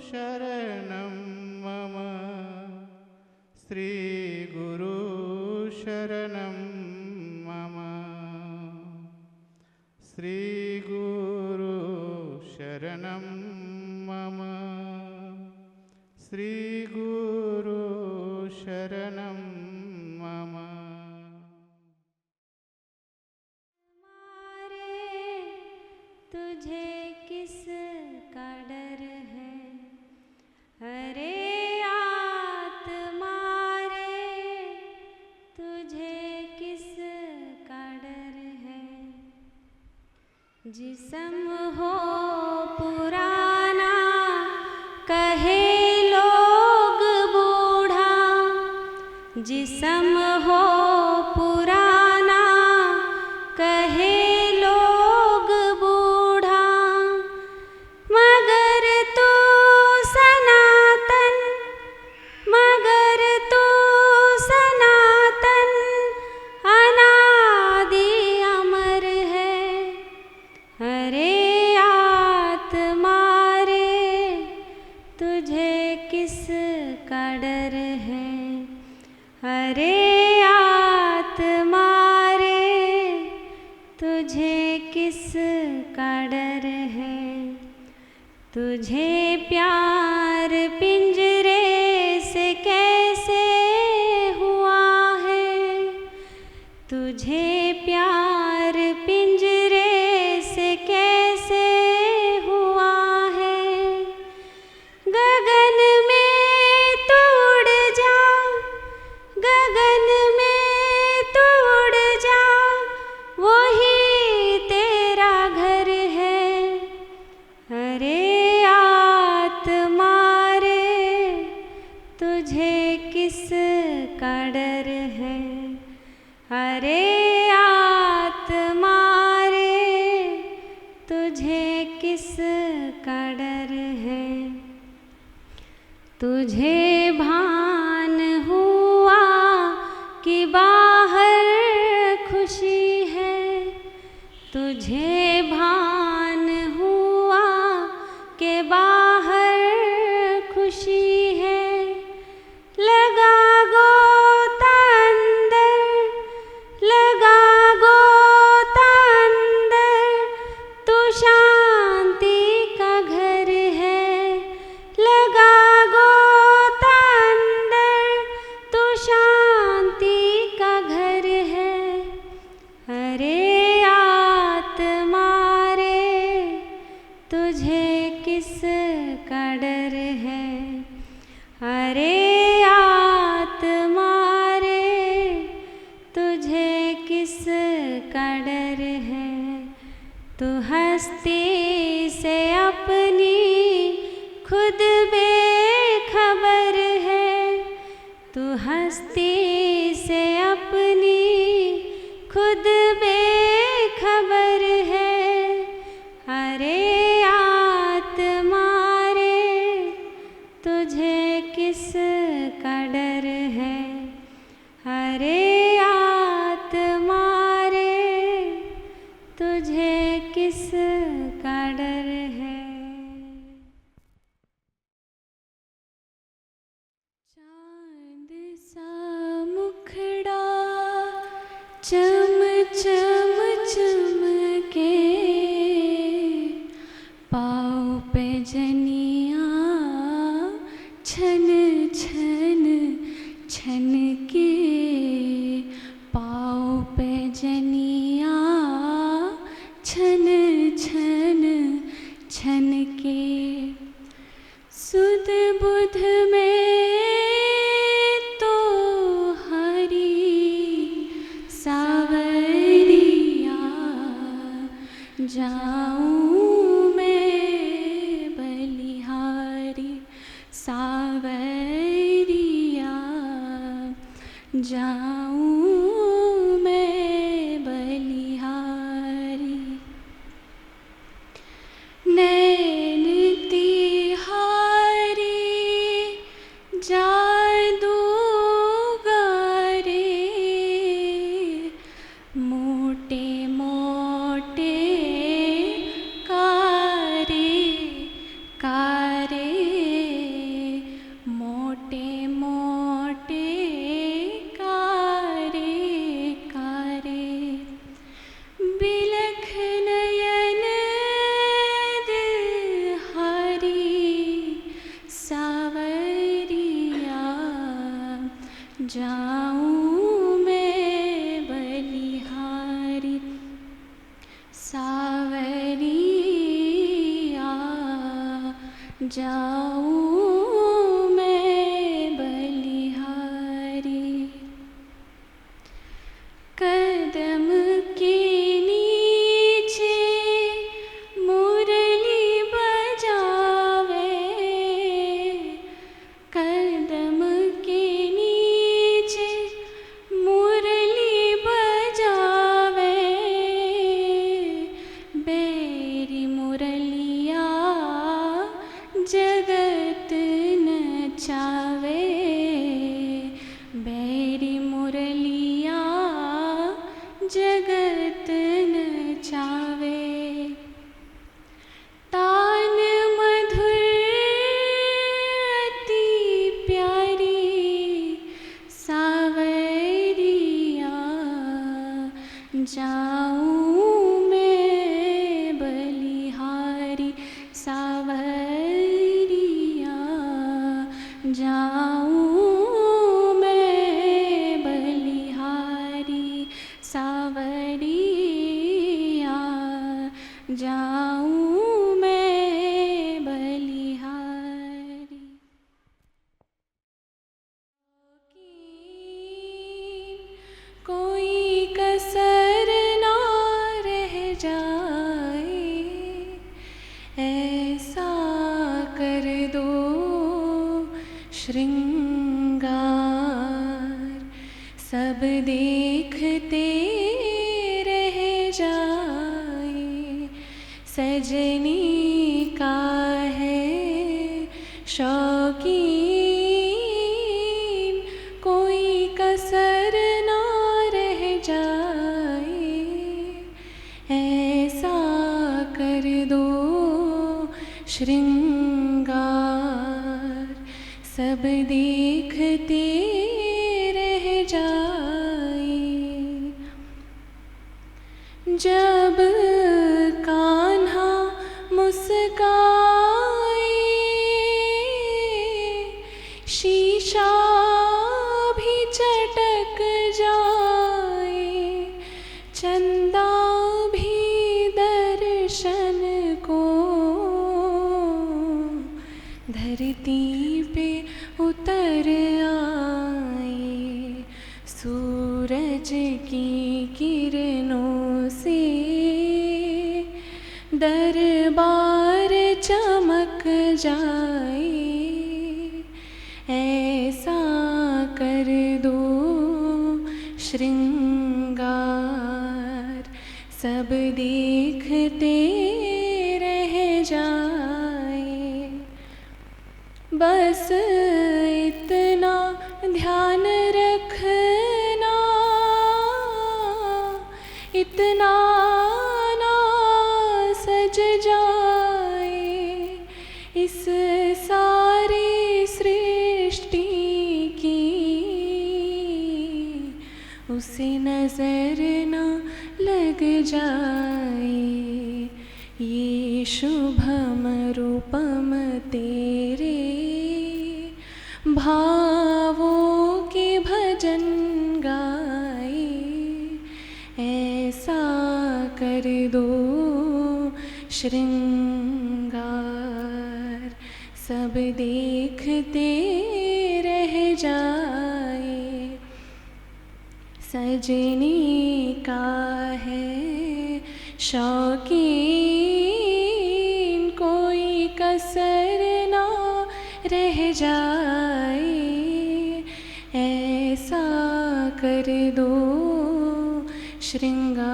शरणं मम श्रीगुरु शरणं मम श्रीगुरु शरणं मम श्रीगुरु शरणं मम। तुझे किसका डर है, अरे आत्मा रे, तुझे किसका डर है। जिस्म हो पुराना कहे लोग बूढ़ा, जिस्म हो पुराना कहे लोग बूढ़ा, मगर तू सनातन, मगर तू सनातन अनादि अमर है। अरे आत्मा रे, तुझे किसका डर है, अरे आत्मा रे, तुझे किसका डर है। तुझे प्यार पिंजरे से कैसे हुआ है, तुझे प्यार पिंजरे से कैसे हुआ है। गगन में तू उड़ जा, गगन में तू उड़ जा, वही तेरा घर है। अरे आत्मा रे, तुझे किसका डर है, अरे आत्मा रे, तुझे किसका डर है। तुझे भान हुआ कि बाहर खुशी है, तुझे भान हुआ कि बाहर खुशी है। लगा गोता अंदर, लगा गोता अंदर, तू शांति का घर है। लगा गोता अंदर, तू शांति का घर है। अरे आत्मा रे, तुझे किसका डर है, अरे आत्मा रे, तुझे किसका डर है। तू हस्ती से अपनी खुद बेखबर है, तू हस्ती से अपनी खुद बेखबर है। अरे आत्मा रे, तुझे किसका डर है, अरे आत्मा रे, तुझे किसका डर है। चांद सा मुखड़ा चम चम चमके, पाँव पे जनिया छन छन छन के, पाँव पे जनिया छन छन छन के। सुध बुध में तो हरी सावरिया, जाऊं मैं बलिहारी सावरिया, जाऊं मैं बलिहारी। नैन तिहारी जादूगारे, मोटे मोटे कारे कारे जाऊं मैं बलिहारी। कदम के नीचे मुरली बजावे, कदम के नीचे मुरली बजावे, बेरी मुरलिया जगत नचावे, बेरी मुरलिया जगत नचावे। तान मधुर अति प्यारी सावरिया, जाऊं मैं बलिहारी सावरिया, जाऊं मैं बलिहारी सावरिया, जाऊं मैं बलिहारी। कोई कसर ना रह जाए, ऐसा कर दो श्रृंगार, सब देखते रह जाए, सजनी का है शौकीन, कोई कसर ना रह जाए, ऐसा कर दो श्रृंगार, सब देखते रह जाए। जब कान्हा मुस्काए, शीशा भी चटक जाए, चंदा भी दर्शन को धरती पे उतर आए, सूरज की किरणों से दरबार चमक जाए, ऐसा कर दो श्रृंगार, सब देखते रह जाए। बस इतना ध्यान रखना, इतना ना सज जाए इस सारी सृष्टि की, उसे नजर न लग जाए, ये शुभम रूपम तेरे भावों के भजन गाए, ऐसा कर दो श्रृंगार, सब देखते रह जाए, सजनी का है शौकीन, कोई कसर ना रह जाए, ऐसा कर दो श्रृंगार,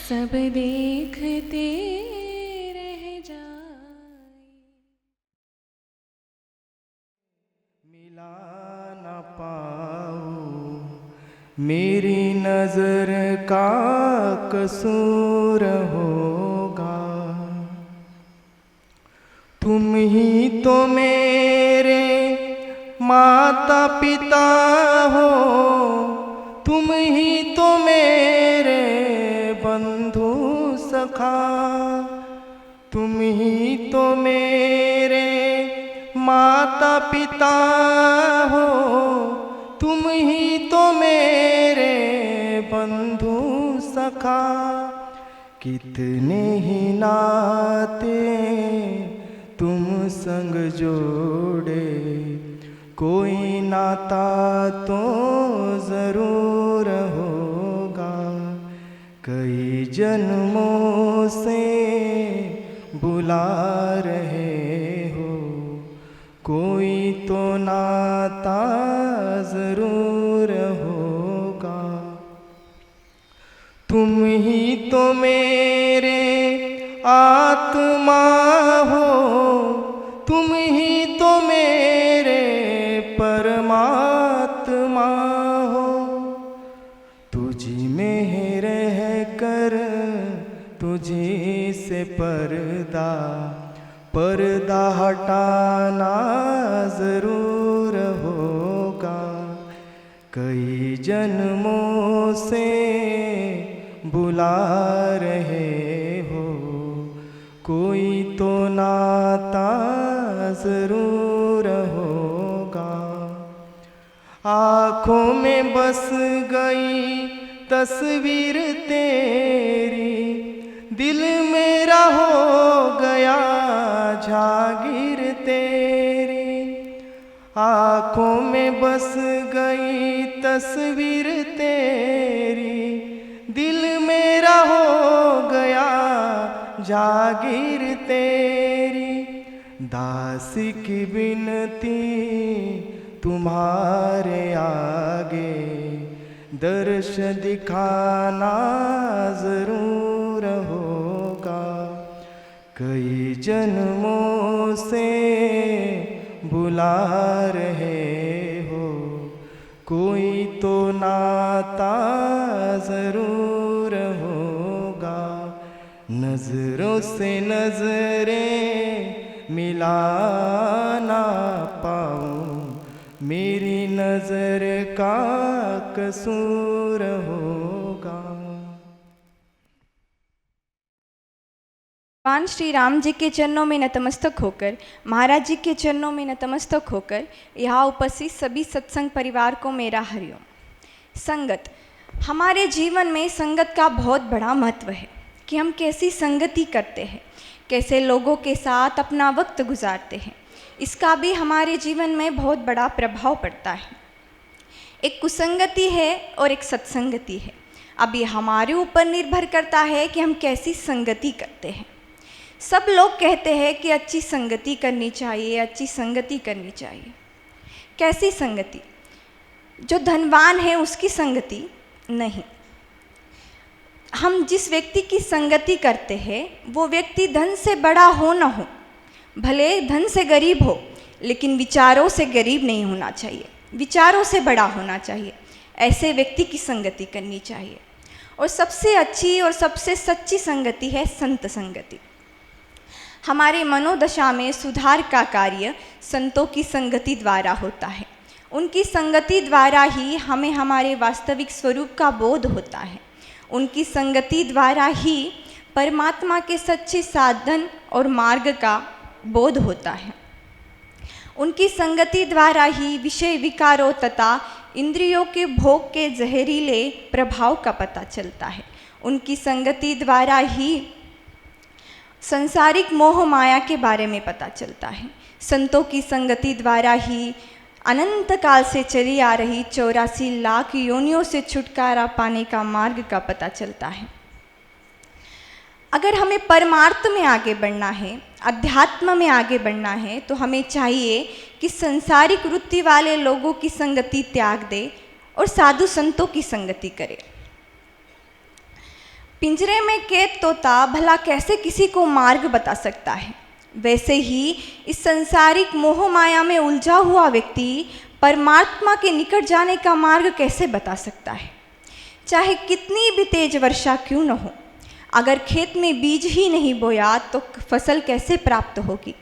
सब देखते रह जाए। मिला न पाऊं मेरी नजर का कसूर होगा, तुम ही तो मेरे माता पिता हो, तुम ही तो मेरे बंधु सखा, तुम ही तो मेरे माता पिता हो, तुम ही तो मेरे बंधु सखा, कितने ही नाते तुम संग जोड़े, कोई नाता तो ज़रूर होगा। कई जन्मों से बुला रहे हो, कोई तो नाता ज़रूर होगा। तुम ही तो मेरे आत्मा हो, तुम ही तो मेरे परमात्मा हो। तुझी में रह कर तुझी से पर्दा हटाना ज़रूर होगा। कई जन्मों से बुला रहे हो, कोई तो नाता ज़रूर होगा। आँखों में बस गई तस्वीर तेरी, दिल मेरा हो गया जागीर तेरी। आँखों में बस गई तस्वीर तेरी, दिल मेरा हो गया जागीर तेरी। दासी की बिनती तुम्हारे आगे, दर्श दिखाना ज़रूर होगा। कई जन्मों से बुला रहे हो, कोई तो नाता ज़रूर होगा। नज़रों से नज़रें मिला ना पाऊँ, मेरी नज़र का कसूर होगा। भगवान श्री राम जी के चरणों में नतमस्तक होकर, महाराज जी के चरणों में नतमस्तक होकर यहाँ उपस्थित सभी सत्संग परिवार को मेरा हरिओम। संगत, हमारे जीवन में संगत का बहुत बड़ा महत्व है कि हम कैसी संगति करते हैं, कैसे लोगों के साथ अपना वक्त गुजारते हैं। इसका भी हमारे जीवन में बहुत बड़ा प्रभाव पड़ता है। एक कुसंगति है और एक सत्संगति है। अब ये हमारे ऊपर निर्भर करता है कि हम कैसी संगति करते हैं। सब लोग कहते हैं कि अच्छी संगति करनी चाहिए, अच्छी संगति करनी चाहिए। कैसी संगति? जो धनवान है उसकी संगति नहीं। हम जिस व्यक्ति की संगति करते हैं वो व्यक्ति धन से बड़ा हो न हो, भले धन से गरीब हो, लेकिन विचारों से गरीब नहीं होना चाहिए, विचारों से बड़ा होना चाहिए। ऐसे व्यक्ति की संगति करनी चाहिए। और सबसे अच्छी और सबसे सच्ची संगति है संत संगति। हमारे मनोदशा में सुधार का कार्य संतों की संगति द्वारा होता है। उनकी संगति द्वारा ही हमें हमारे वास्तविक स्वरूप का बोध होता है। उनकी संगति द्वारा ही परमात्मा के सच्चे साधन और मार्ग का बोध होता है। उनकी संगति द्वारा ही विषय विकारों तथा इंद्रियों के भोग के जहरीले प्रभाव का पता चलता है। उनकी संगति द्वारा ही संसारिक मोह माया के बारे में पता चलता है। संतों की संगति द्वारा ही अनंत काल से चली आ रही 84 लाख योनियों से छुटकारा पाने का मार्ग का पता चलता है। अगर हमें परमार्थ में आगे बढ़ना है, अध्यात्म में आगे बढ़ना है, तो हमें चाहिए कि संसारिक वृत्ति वाले लोगों की संगति त्याग दे और साधु संतों की संगति करे। पिंजरे में कैद तोता भला कैसे किसी को मार्ग बता सकता है, वैसे ही इस संसारिक मोह माया में उलझा हुआ व्यक्ति परमात्मा के निकट जाने का मार्ग कैसे बता सकता है। चाहे कितनी भी तेज वर्षा क्यों न हो, अगर खेत में बीज ही नहीं बोया तो फसल कैसे प्राप्त होगी।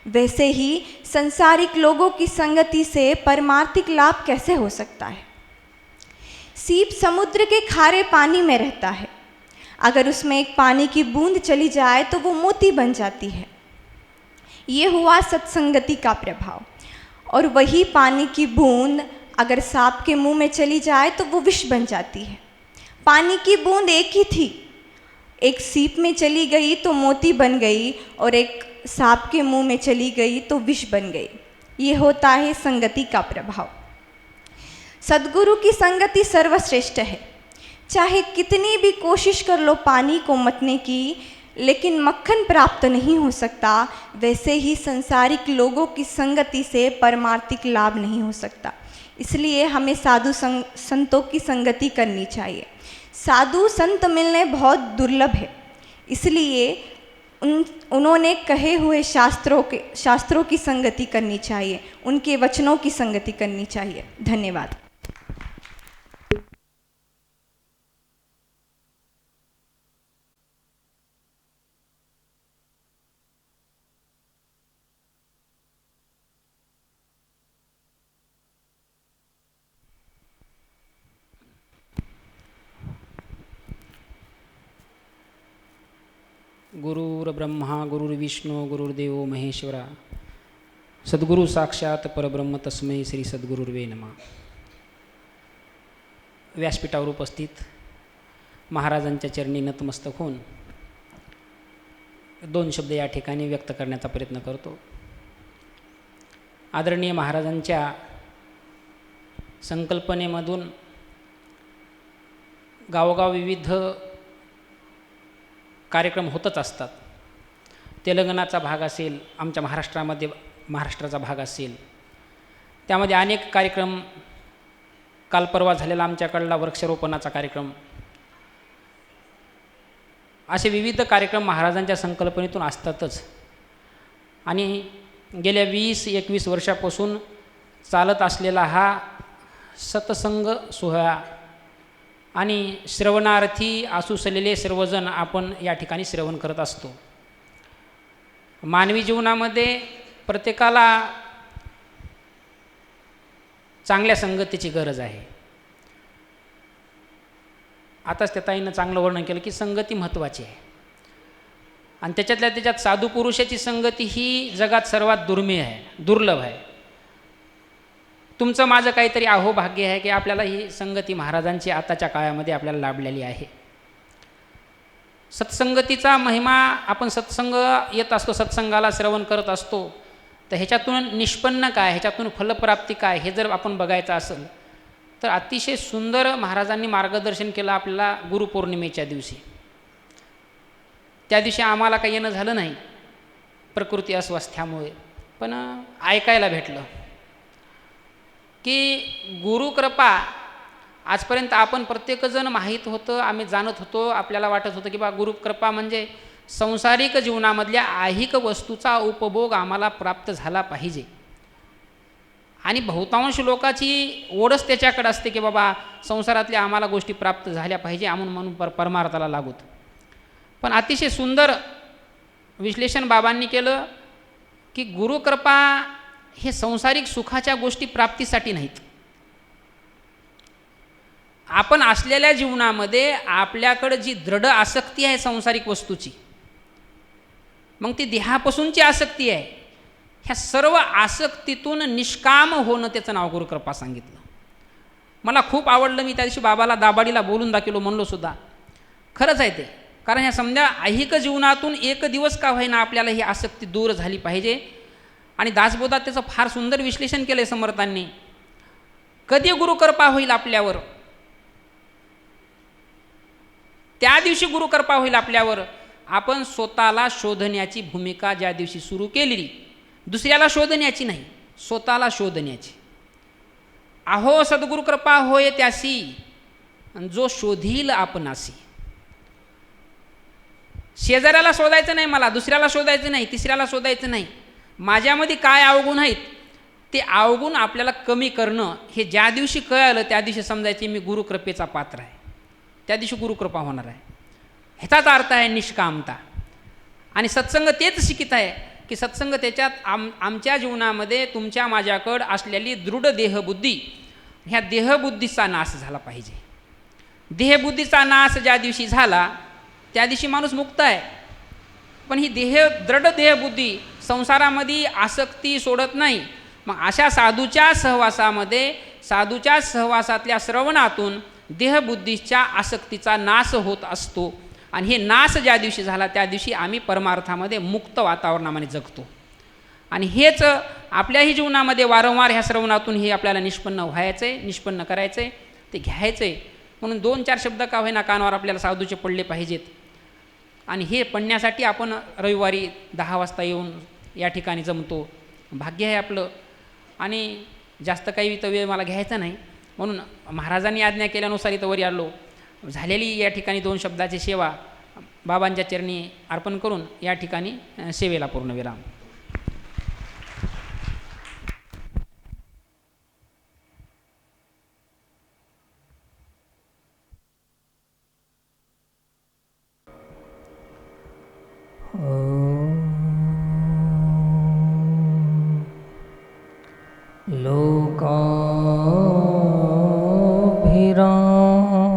वैसे ही संसारिक लोगों की संगति से परमार्थिक लाभ कैसे हो सकता है। सीप समुद्र के खारे पानी में रहता है, अगर उसमें एक पानी की बूंद चली जाए तो वो मोती बन जाती है। ये हुआ सत्संगति का प्रभाव। और वही पानी की बूंद अगर सांप के मुंह में चली जाए तो वो विष बन जाती है। पानी की बूंद एक ही थी, एक सीप में चली गई तो मोती बन गई और एक सांप के मुंह में चली गई तो विष बन गई। ये होता है संगति का प्रभाव। सद्गुरु की संगति सर्वश्रेष्ठ है। चाहे कितनी भी कोशिश कर लो पानी को मतने की, लेकिन मक्खन प्राप्त नहीं हो सकता, वैसे ही संसारिक लोगों की संगति से परमार्थिक लाभ नहीं हो सकता। इसलिए हमें साधु संतों की संगति करनी चाहिए। साधु संत मिलने बहुत दुर्लभ है, इसलिए उन्होंने कहे हुए शास्त्रों की संगति करनी चाहिए, उनके वचनों की संगति करनी चाहिए। धन्यवाद। गुरुर्ब्रह्मा गुरुर्विष्णू गुरुर्देव महेश्वरा सद्गुरु साक्षात परब्रह्म तस्मै श्री सद्गुरुर्वे नमः। व्यासपीठावर उपस्थित महाराजांच्या चरणी नतमस्तक होऊन 2 शब्द या ठिकाणी व्यक्त करण्याचा प्रयत्न करतो। आदरणीय महाराजांच्या संकल्पनेमधून गावोगाव विविध कार्यक्रम होतच असतात। तेलंगणाचा भाग असेल, आमच्या महाराष्ट्राचा भाग असेल, त्यामध्ये अनेक कार्यक्रम, काल परवा झालेला आमच्याकडला वृक्षारोपणाचा कार्यक्रम, असे विविध कार्यक्रम महाराजांच्या संकल्पनेतून असतातच। आणि गेल्या 20-21 वर्षापासून चालत असलेला हा सत्संग सोहळा आणि श्रवणार्थी असुसलेले सर्वजण आपण या ठिकाणी श्रवण करत असतो। मानवी जीवनामध्ये प्रत्येकाला चांगल्या संगतीची गरज आहे। आताच त्या ताईनं चांगलं वर्णन केलं की संगती महत्त्वाची आहे, आणि त्याच्यात साधू पुरुषाची संगती ही जगात सर्वात दुर्लभ आहे। तुमचं माझं काहीतरी अहोभाग्य आहे की आपल्याला ही संगती महाराजांची आताच्या काळामध्ये आपल्याला लाभलेली आहे। सत्संगतीचा महिमा, आपण सत्संग येत असतो, सत्संगाला श्रवण करत असतो, तर ह्याच्यातून निष्पन्न काय, ह्याच्यातून फलप्राप्ती काय, हे जर आपण बघायचं असेल तर अतिशय सुंदर महाराजांनी मार्गदर्शन केलं आपल्याला गुरुपौर्णिमेच्या दिवशी। त्या दिवशी आम्हाला काही येणं झालं नाही प्रकृती अस्वास्थ्यामुळे, पण ऐकायला भेटलं की गुरुकृपा आजपर्यंत आपण प्रत्येकजण माहीत होतं, आम्ही जाणत होतो, आपल्याला वाटत होतं की बा गुरुकृपा म्हणजे संसारिक जीवनामधल्या ऐहिक वस्तूचा उपभोग आम्हाला प्राप्त झाला पाहिजे, आणि बहुतांश लोकांची ओढच त्याच्याकडे असते की बाबा संसारातल्या आम्हाला गोष्टी प्राप्त झाल्या पाहिजे म्हणून परमार्थाला लागूत। पण अतिशय सुंदर विश्लेषण बाबांनी केलं की गुरुकृपा हे संसारिक सुखाच्या गोष्टी प्राप्तीसाठी नाहीत। आपण असलेल्या जीवनामध्ये आपल्याकडे जी दृढ आसक्ती आहे संसारिक वस्तूची, मग ती देहापासूनची आसक्ती आहे, ह्या सर्व आसक्तीतून निष्काम होणं, त्याचं नाव गुरुकृपा सांगितलं। मला खूप आवडलं। मी त्या दिवशी बाबाला दाबाडीला बोलून दाखवलो, म्हणलो सुद्धा खरंच आहे ते, कारण ह्या समजा ऐहिक जीवनातून एक दिवस का होईना आपल्याला ही आसक्ती दूर झाली पाहिजे। आणि दासबोधात त्याचं फार सुंदर विश्लेषण केलं समर्थांनी। कधी गुरुकृपा होईल आपल्यावर? त्या दिवशी गुरुकृपा होईल आपल्यावर आपण स्वतःला शोधण्याची भूमिका ज्या दिवशी सुरू केली, दुसऱ्याला शोधण्याची नाही, स्वतःला शोधण्याची। अहो सद्गुरुकृपा होय त्यासी जो शोधील आपणासी। शेजाऱ्याला शोधायचं नाही, मला दुसऱ्याला शोधायचं नाही, तिसऱ्याला शोधायचं नाही। माझ्यामध्ये काय अवगुण आहेत ते अवगुण आपल्याला कमी करणं, हे ज्या दिवशी कळलं त्या दिवशी समजायचे मी गुरुकृपेचा पात्र आहे, त्या दिवशी गुरुकृपा होणार आहे। ह्याचाच अर्थ आहे निष्कामता। आणि सत्संग तेच शिकित आहे की सत्संग त्याच्यात आमच्या जीवनामध्ये तुमच्या माझ्याकडं असलेली दृढ देहबुद्धी, ह्या देहबुद्धीचा नाश झाला पाहिजे। देहबुद्धीचा नाश ज्या दिवशी झाला त्या दिवशी माणूस मुक्त आहे। पण ही दृढ देहबुद्धी संसारामध्ये आसक्ती सोडत नाही। मग अशा साधूच्या सहवासामध्ये, साधूच्या सहवासातल्या श्रवणातून देहबुद्धीच्या आसक्तीचा नाश होत असतो। आणि हे नाश ज्या दिवशी झाला त्या दिवशी आम्ही परमार्थामध्ये मुक्त वातावरणामध्ये जगतो. आणि हेच आपल्याही जीवनामध्ये वारंवार ह्या श्रवणातून हे आपल्याला निष्पन्न व्हायचं आहे, निष्पन्न करायचं आहे, ते घ्यायचं आहे. म्हणून 2-4 शब्द का होईना कानावर आपल्याला साधूचे पडले पाहिजेत. आणि हे पडण्यासाठी आपण रविवारी 10 वाजता येऊन या ठिकाणी जमतो. भाग्य आहे आपलं. आणि जास्त काही इथं वेळ मला घ्यायचा नाही, म्हणून महाराजांनी आज्ञा केल्यानुसार इथं वरी आलो. झालेली या ठिकाणी 2 शब्दाची सेवा बाबांच्या चरणी अर्पण करून या ठिकाणी सेवेला पूर्णविराम.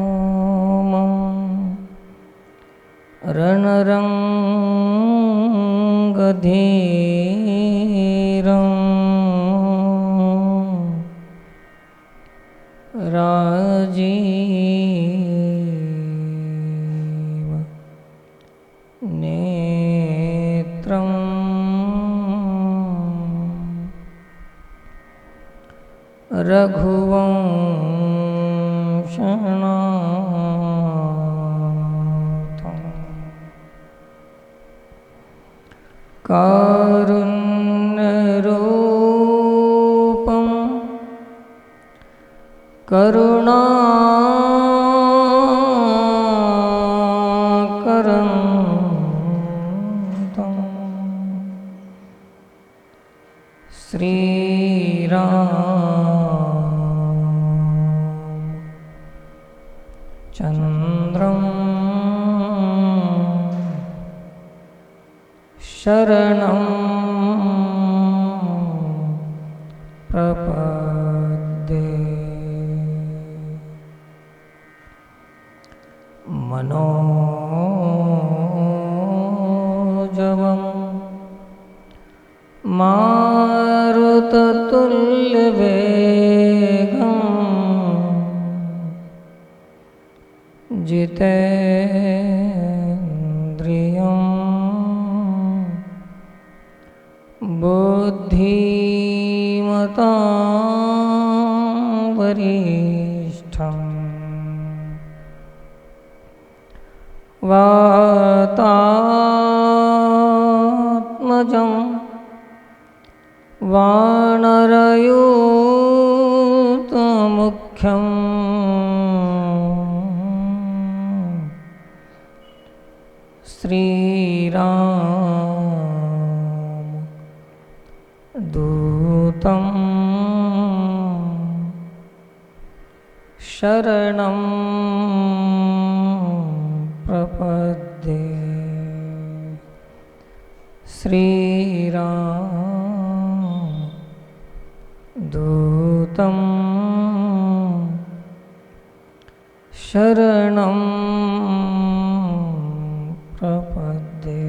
लोकाभिरामं रणरङ्गधीरं राजीव नेत्रं रघुवंशनाथं कारुण्यरूपं करुणाकरं श्रीरामचन्द्रं शरणं प्रपद्ये. मनोजवं मारुततुल्यवेगं जितेन्द्रियं बुद्धिमतां वरिष्ठं वातात्मजं वानरयूतमुख्यं श्रीरामदूतं शरणं प्रपद्ये. श्रीरामदूतं शरणं प्रपद्ये.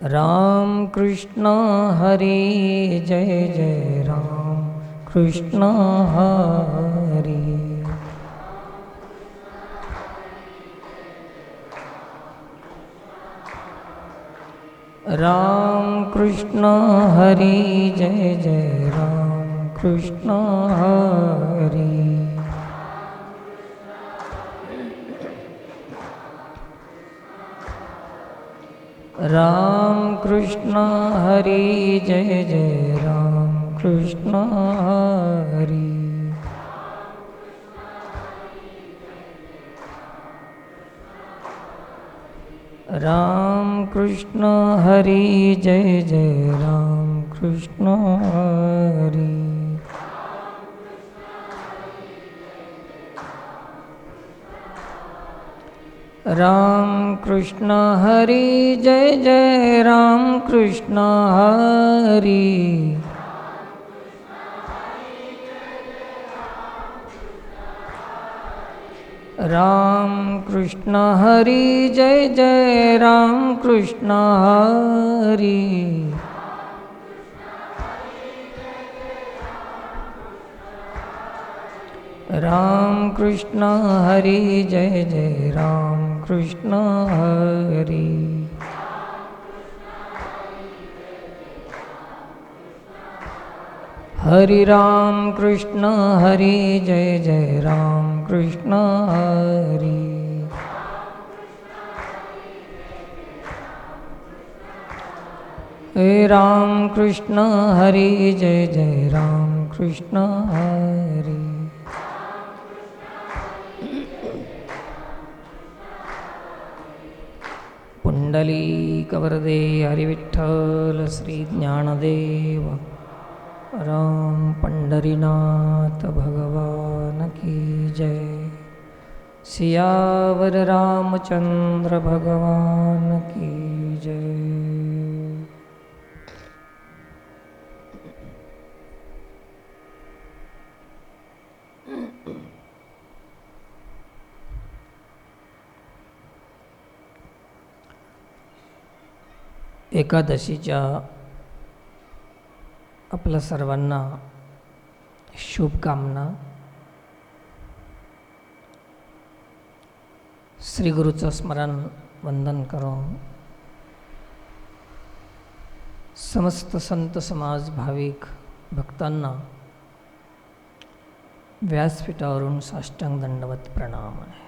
राम कृष्ण हरि जय जय राम कृष्ण हरि. राम कृष्ण हरि जय जय राम कृष्ण हरि. राम कृष्ण हरि जय जय राम कृष्ण हरि. राम कृष्ण हरि जय जय राम कृष्ण हरि. राम कृष्ण हरि जय जय राम कृष्ण हरि. राम कृष्ण हरी जय जय राम कृष्ण हरी राम कृष्ण हरी जय जय राम कृष्ण हरी हरि राम कृष्ण हरि जय जय राम कृष्ण हरि हे राम कृष्ण हरि जय जय राम कृष्ण हरि पुंडलीकवरदे हरिविठ्ठल श्री ज्ञानदेव राम पंढरीनाथ भगवान की जय सियावर रामचंद्र भगवान की जय। एकादशीच्या आपल्या सर्वांना शुभकामना। श्री गुरुचं स्मरण वंदन करून समस्त संत समाज भाविक भक्तांना व्यासपीठावरून साष्टांग दंडवत प्रणाम आहे।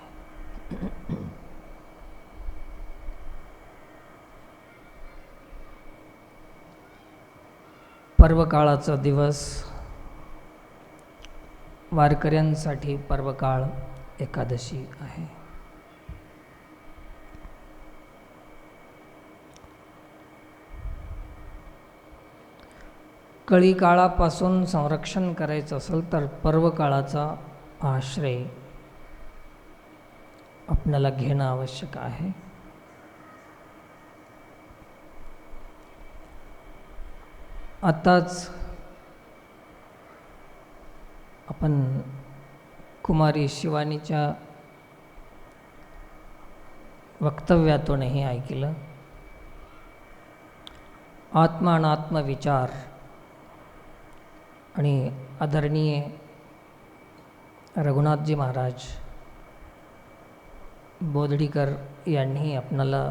पर्वकाळाचा दिवस, वारकऱ्यांसाठी पर्वकाळ एकादशी आहे। कळी काळापासून संरक्षण करायचं असेल तर पर्वकाळाचा आश्रय आपल्याला घेणं आवश्यक आहे। आताच आपण कुमारी शिवानीच्या वक्तव्यातूनही ऐकलं, आत्मा आणि आत्मविचार आणि आदरणीय रघुनाथजी महाराज बोधडीकर यांनी आपणाला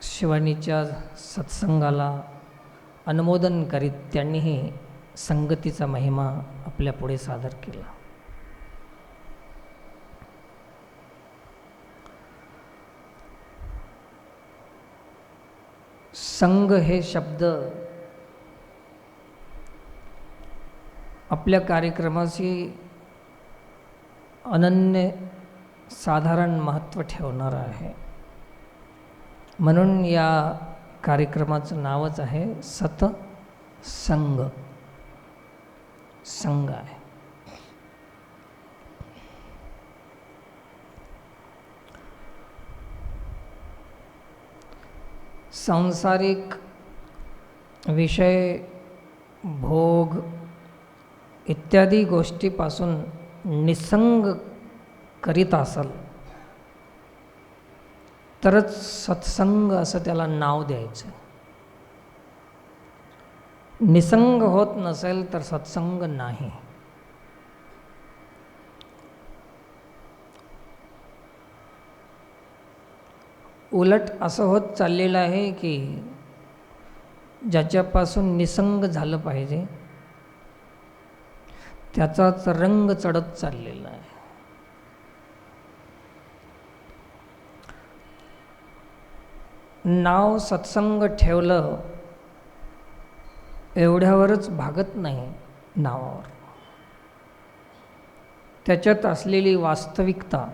शिवानीच्या सत्संगाला अनुमोदन करीत त्यांनीही संगतीचा महिमा आपल्या पुढे सादर केला। संग हे शब्द आपल्या कार्यक्रमाशी अनन्य साधारण महत्त्व ठेवणार आहे, म्हणून या कार्यक्रमाचं नावच आहे सत्संग। संग आहे। सांसारिक विषय, भोग इत्यादी गोष्टीपासून निसंग करीत असाल तरच सत्संग असं त्याला नाव द्यायचं। निसंग होत नसेल तर सत्संग नाही। उलट असं होत चाललेलं आहे की ज्याच्यापासून निसंग झालं पाहिजे त्याचाच रंग चढत चाललेला आहे। नाव सत्संग ठेवलं एवढ्यावरच भागत नाही नावावर, त्याच्यात असलेली वास्तविकता,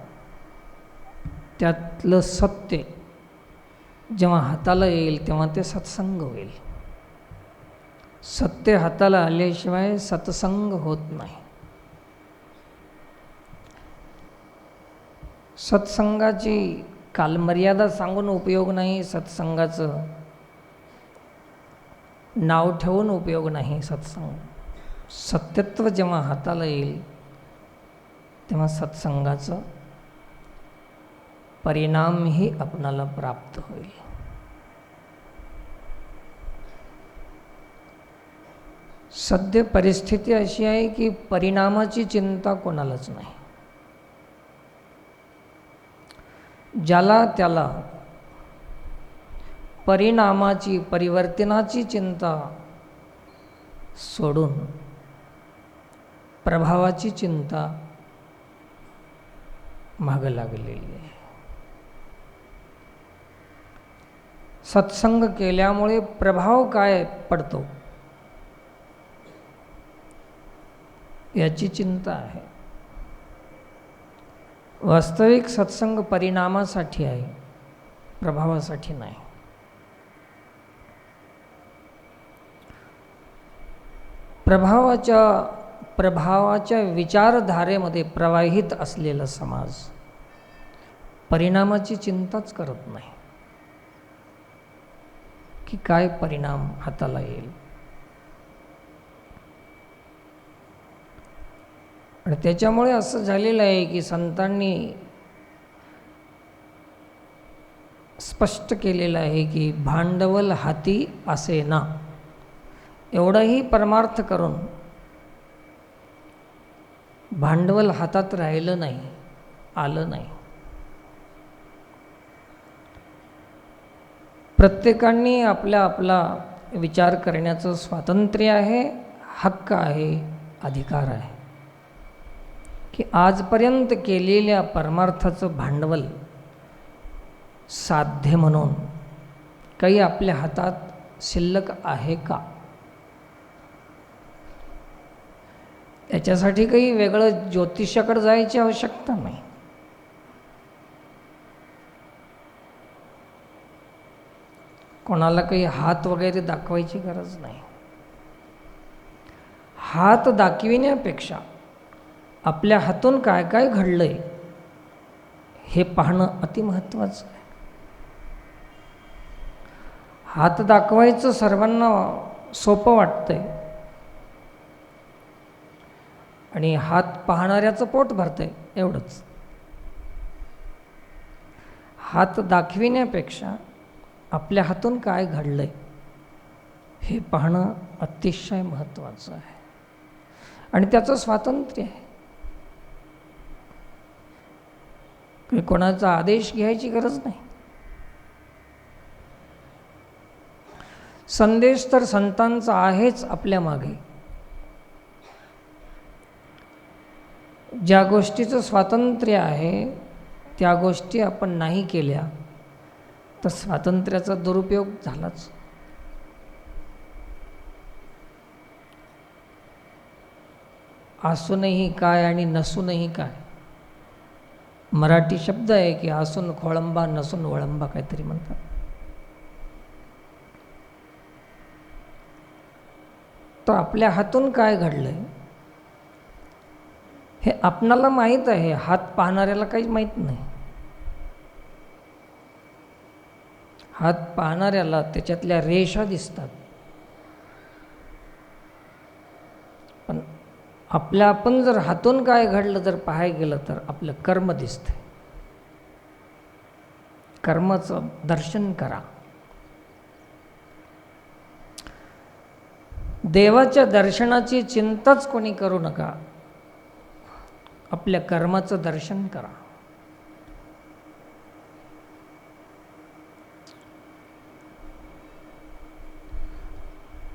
त्यातलं सत्य जेव्हा हाताला येईल तेव्हा ते सत्संग होईल। सत्य हाताला आल्याशिवाय सत्संग होत नाही। सत्संगाची कालमर्यादा सांगून उपयोग नाही, सत्संगाचं नाव ठेवून उपयोग नाही। सत्संग सत्यत्व जेव्हा हाताला येईल तेव्हा सत्संगाचं परिणामही आपणाला प्राप्त होईल. सद्य परिस्थिती अशी आहे की परिणामाची चिंता कोणालाच नाही. ज्याला त्याला परिणामाची, परिवर्तनाची चिंता सोडून प्रभावाची चिंता मागं लागलेली आहे. सत्संग केल्यामुळे प्रभाव काय पडतो याची चिंता आहे. वास्तविक सत्संग परिणामासाठी आहे, प्रभावासाठी नाही. प्रभावाच्या विचारधारेमध्ये प्रवाहित असलेला समाज परिणामाची चिंताच करत नाही की काय परिणाम हाताला येईल. आणि त्याच्यामुळे असं झालेलं आहे की संतांनी स्पष्ट केलेलं आहे की भांडवल हाती असे ना, एवढंही परमार्थ करून भांडवल हातात राहिलं नाही, आलं नाही. प्रत्येकाने आपला आपला विचार करण्याचं स्वातंत्र्य आहे, हक्क आहे, अधिकार आहे की आजपर्यंत केलेल्या परमार्थाचं भांडवल साध्य म्हणून काही आपल्या हातात शिल्लक आहे का. याच्यासाठी काही वेगळं ज्योतिषाकडे जायची आवश्यकता नाही. कोणाला काही हात वगैरे दाखवायची गरज नाही. हात दाखविण्यापेक्षा आपल्या हातून काय काय घडलंय हे पाहणं अतिमहत्त्वाचं आहे. हात दाखवायचं सर्वांना सोपं वाटतंय आणि हात पाहणाऱ्याचं पोट भरतंय एवढंच. हात दाखविण्यापेक्षा आपल्या हातून काय घडलंय हे पाहणं अतिशय महत्त्वाचं आहे आणि त्याचं स्वातंत्र्य आहे. काही कोणाचा आदेश घ्यायची गरज नाही. संदेश तर संतांचा आहेच आपल्या मागे. ज्या गोष्टीचं स्वातंत्र्य आहे त्या गोष्टी आपण नाही केल्या तर स्वातंत्र्याचा दुरुपयोग झालाच. असूनही काय आणि नसूनही काय, मराठी शब्द आहे की असून खोळंबा नसून वळंबा काहीतरी म्हणतात. तर आपल्या हातून काय घडलंय हे आपणाला माहीत आहे, हात पाहणाऱ्याला काहीच माहीत नाही. हात पाहणाऱ्याला त्याच्यातल्या रेषा दिसतात, पण आपण जर हातून काय घडलं जर पाहायला गेलं तर आपलं कर्म दिसतंय. कर्माचं दर्शन करा. देवाच्या दर्शनाची चिंताच कोणी करू नका, आपल्या कर्माचं दर्शन करा.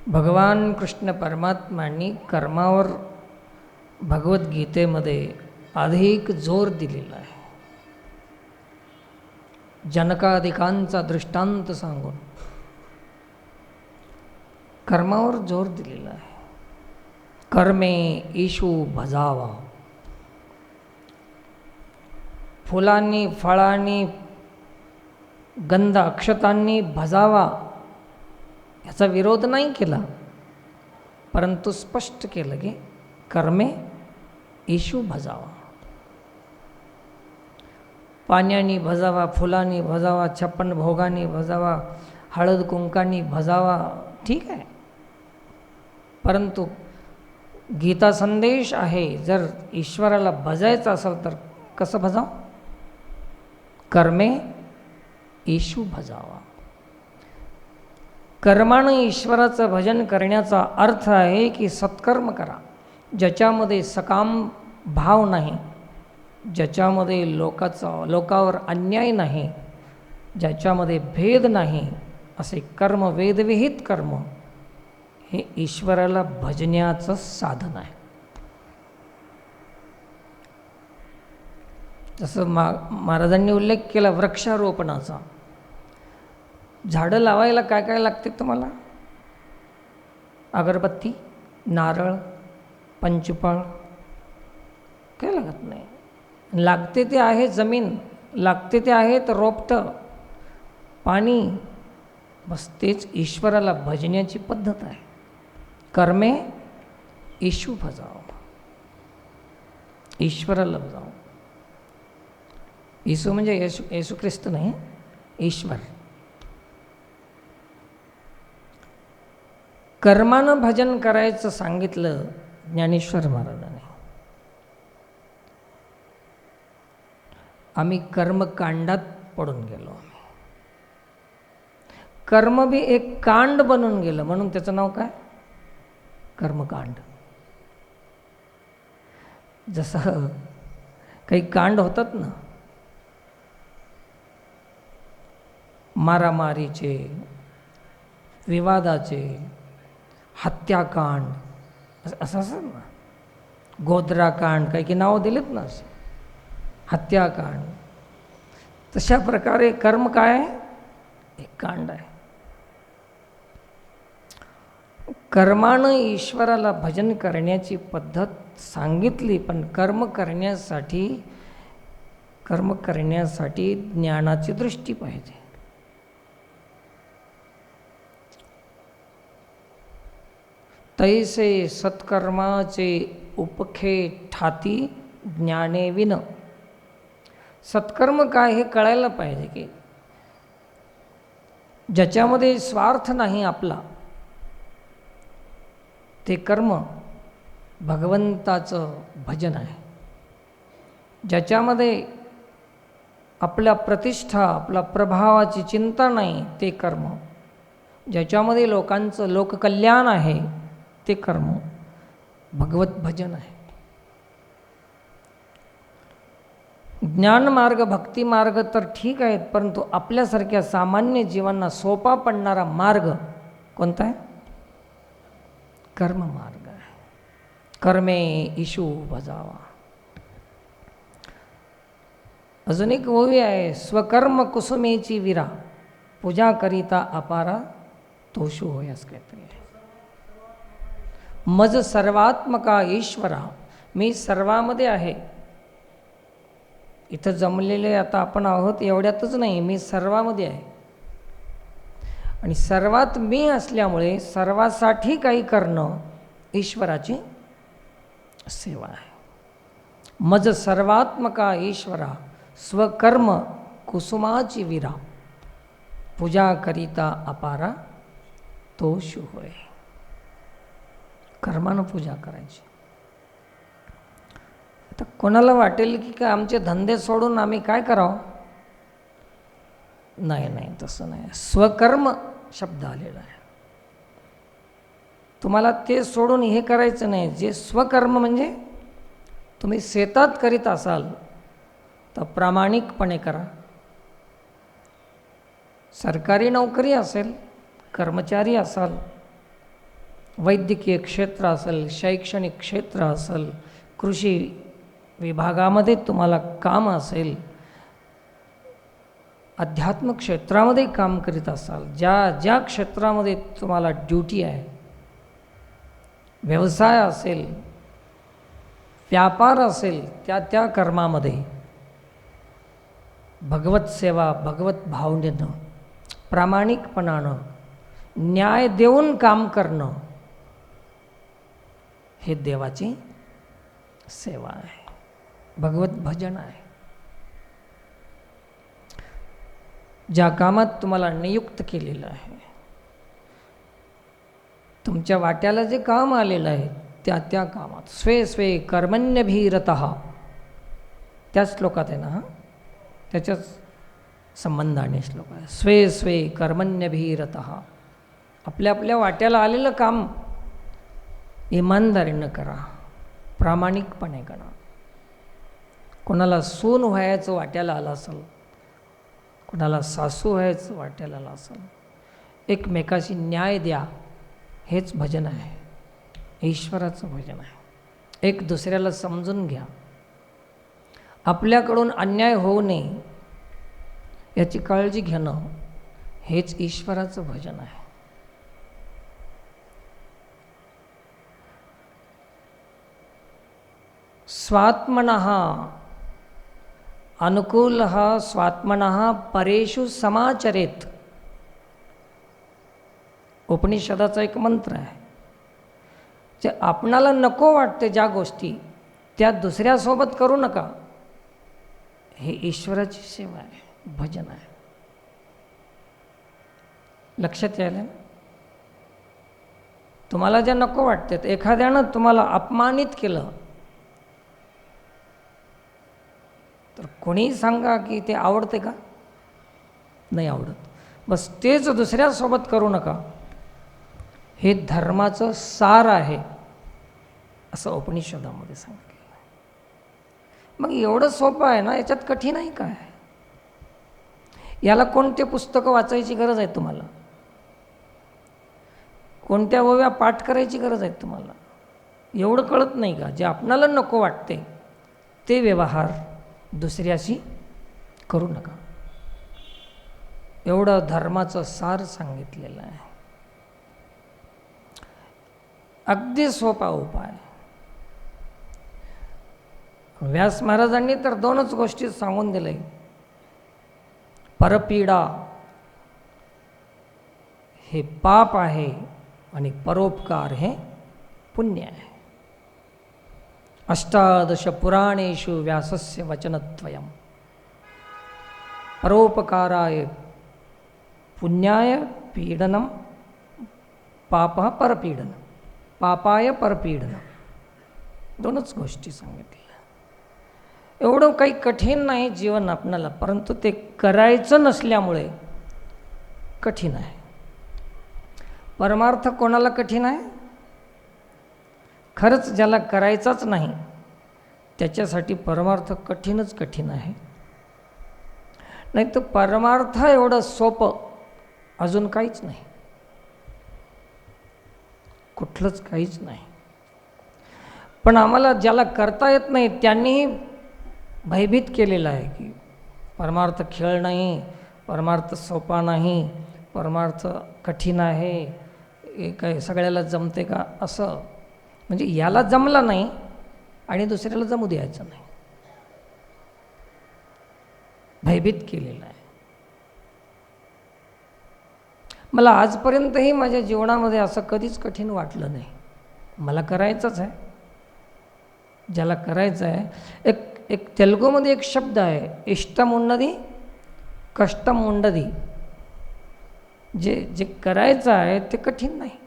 भगवान कृष्ण परमात्म्यांनी कर्मावर भगवद्गीतेमध्ये अधिक जोर दिलेला आहे. जनकादिकांचा दृष्टांत सांगून कर्मावर जोर दिलेला आहे. कर्मे ईशू भजावा. फुलांनी, फळांनी, गंध अक्षतांनी भजावा याचा विरोध नाही केला, परंतु स्पष्ट केलं की कर्मे ईशू भजावा. पाण्याने भजावा, फुलांनी भजावा, 56 भोगांनी भजावा, हळद कुंकांनी भजावा, ठीक आहे, परंतु गीता संदेश आहे, जर ईश्वराला भजायचं असेल तर कसं भजाव? कर्मे ईशू भजावा. कर्मानं ईश्वराचं भजन करण्याचा अर्थ आहे की सत्कर्म करा, ज्याच्यामध्ये सकाम भाव नाही, ज्याच्यामध्ये लोकावर अन्याय नाही, ज्याच्यामध्ये भेद नाही, असे कर्म, वेदविहित कर्म हे ईश्वराला भजण्याचं साधन आहे. जसं महाराजांनी उल्लेख केला वृक्षारोपणाचा. झाडं लावायला काय काय लागते तुम्हाला? अगरबत्ती, नारळ, पंचफळ, काय लागत नाही. लागते ते आहे जमीन, लागते ते आहे तर रोपटं, पाणी, बस तेच ईश्वराला भजण्याची पद्धत आहे. कर्मे ईशू भजाव, ईश्वराला भजाव. येशू म्हणजे येशू ख्रिस्त नाही, ईश्वर. कर्मानं भजन करायचं सांगितलं ज्ञानेश्वर महाराजांनी. आम्ही कर्मकांडात पडून गेलो. कर्म बी एक कांड बनून गेलं, म्हणून त्याचं नाव काय? कर्मकांड. जसं काही कांड होतात ना, मारामारीचे, विवादाचे, हत्याकांड असं असं ना, गोधराकांड, काही की नावं दिलेत ना असे, हत्याकांड. तशा प्रकारे कर्म काय आहे? एक कांड आहे. कर्मानं ईश्वराला भजन करण्याची पद्धत सांगितली, पण कर्म करण्यासाठी ज्ञानाची दृष्टी पाहिजे. तैसे सत्कर्माचे उपखे ठाती ज्ञाने विन. सत्कर्म काय हे कळायला पाहिजे की ज्याच्यामध्ये स्वार्थ नाही आपला, ते कर्म भगवंताचं भजन आहे. ज्याच्यामध्ये आपल्या प्रतिष्ठा, आपल्या प्रभावाची चिंता नाही, ते कर्म. ज्याच्यामध्ये लोकांचं लोककल्याण आहे, ते कर्म भगवत भजन आहे. ज्ञानमार्ग, भक्तिमार्ग तर ठीक आहेत, परंतु आपल्यासारख्या सामान्य जीवांना सोपा पडणारा मार्ग कोणता आहे? कर्ममार्ग आहे. कर्मे ईशू भजावा. अजून एक ओवी आहे, स्वकर्म कुसुमेची विरा, पूजा करिता अपारा तोषू होय, असं काहीतरी आहे. मज सर्वात्मका ईश्वरा, मी सर्वामध्ये आहे. इथं जमलेले आता आपण आहोत एवढ्यातच नाही, मी सर्वामध्ये आहे. आणि सर्वात मी असल्यामुळे सर्वासाठी काही करणं ईश्वराची सेवा आहे. मज सर्वात्मका ईश्वरा, स्वकर्म कुसुमाची विरा, पूजा करिता अपारा तोषू होय. कर्मानं पूजा करायची. आता कोणाला वाटेल की काय आमचे धंदे सोडून आम्ही काय करावं? नाही नाही, तसं नाही. स्वकर्म शब्द आलेला आहे. तुम्हाला ते सोडून हे करायचं नाही. जे स्वकर्म म्हणजे तुम्ही शेतात करीत असाल तर प्रामाणिकपणे करा. सरकारी नोकरी असेल, कर्मचारी असाल, वैद्यकीय क्षेत्र असेल, शैक्षणिक क्षेत्र असेल, कृषी विभागामध्ये तुम्हाला काम असेल, अध्यात्म क्षेत्रामध्ये काम करीत असाल, ज्या क्षेत्रामध्ये तुम्हाला ड्युटी आहे, व्यवसाय असेल, व्यापार असेल, त्या कर्मामध्ये भगवत सेवा, भगवत भावनेनं, प्रामाणिकपणानं, न्याय देऊन काम करणं हे देवाची सेवा आहे, भगवत भजन आहे. ज्या कामात तुम्हाला नियुक्त केलेलं आहे, तुमच्या वाट्याला जे काम आलेलं आहे त्या त्या कामात स्वे स्वे कर्मण्यभिरतः, त्याच श्लोकात आहे ना हा, त्याच्याच संबंधाने श्लोक आहे. स्वे स्वे कर्मण्यभिरतः, आपल्या आपल्या वाट्याला आलेलं काम इमानदारीनं करा, प्रामाणिकपणे करा. कोणाला सून व्हायचं वाट्याला आलं असेल, कोणाला सासू व्हायचं वाट्याला आलं असेल, एकमेकाशी न्याय द्या, हेच भजन आहे, ईश्वराचं भजन आहे. एक दुसऱ्याला समजून घ्या, आपल्याकडून अन्याय होऊ नये याची काळजी घेणं, हेच ईश्वराचं भजन आहे. स्वात्मनः अनुकूलः स्वात्मनः परेषु समाचरेत, उपनिषदाचा एक मंत्र आहे. जे आपणाला नको वाटते ज्या गोष्टी, त्या दुसऱ्यासोबत करू नका, हे ईश्वराची सेवा आहे, भजन आहे. लक्षात यायला ना? तुम्हाला ज्या नको वाटतात, एखाद्यानं तुम्हाला अपमानित केलं तर कोणीही सांगा की ते आवडते का? नाही आवडत. बस तेच दुसऱ्यासोबत करू नका, हे धर्माचं सार आहे, असं उपनिषदामध्ये सांगितलं. मग एवढं सोपं आहे ना, याच्यात कठीण आहे काय? याला कोणते पुस्तकं वाचायची गरज आहे तुम्हाला? कोणत्या ओव्या पाठ करायची गरज आहे तुम्हाला? एवढं कळत नाही का? जे आपणाला नको वाटते ते व्यवहार दुसऱ्याशी करू नका, एवढं धर्माचं सार सांगितलेलं आहे. अगदी सोपा उपाय. व्यास महाराजांनी तर दोनच गोष्टी सांगून दिले, परपीडा हे पाप आहे आणि परोपकार हे पुण्य आहे. अष्टादश पुराणेषु व्यासस्य वचनद्वयम्, परोपकाराय पुण्याय पीडनं, पापः परपीडनं, पापाय परपीडनं. दोनच गोष्टी सांगितल्या. एवढं काही कठीण नाही जीवन आपणाला, परंतु ते करायचं नसल्यामुळे कठीण आहे. परमार्थ कोणाला कठीण आहे? खरंच ज्याला करायचाच नाही त्याच्यासाठी परमार्थ कठीणच कठीण आहे. नाही तर परमार्थ एवढं सोपं अजून काहीच नाही, कुठलंच काहीच नाही. पण आम्हाला ज्याला करता येत नाही त्यांनीही भयभीत केलेलं आहे की परमार्थ खेळ नाही, परमार्थ सोपा नाही, परमार्थ कठीण आहे, हे काय सगळ्याला जमते का? असं म्हणजे याला जमला नाही आणि दुसऱ्याला जमू द्यायचं नाही, भयभीत केलेलं आहे. मला आजपर्यंतही माझ्या जीवनामध्ये असं कधीच कठीण वाटलं नाही. मला करायचंच आहे, ज्याला करायचं आहे. एक तेलुगूमध्ये एक शब्द आहे, इष्टमुंडदी कष्टमुंडदी. जे करायचं आहे ते कठीण नाही,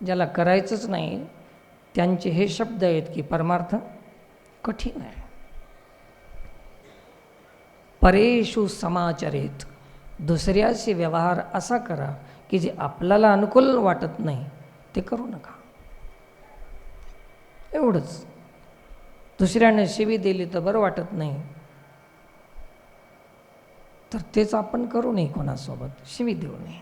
ज्याला करायचंच नाही त्यांचे हे शब्द आहेत की परमार्थ कठीण आहे. परेषु समाचरेत, दुसऱ्याशी व्यवहार असा करा की जे आपल्याला अनुकूल वाटत नाही ते करू नका. एवढंच. दुसऱ्याने शिवी दिली तर बरं वाटत नाही तर तेच आपण करू नये, कोणासोबत शिवी देऊ नये.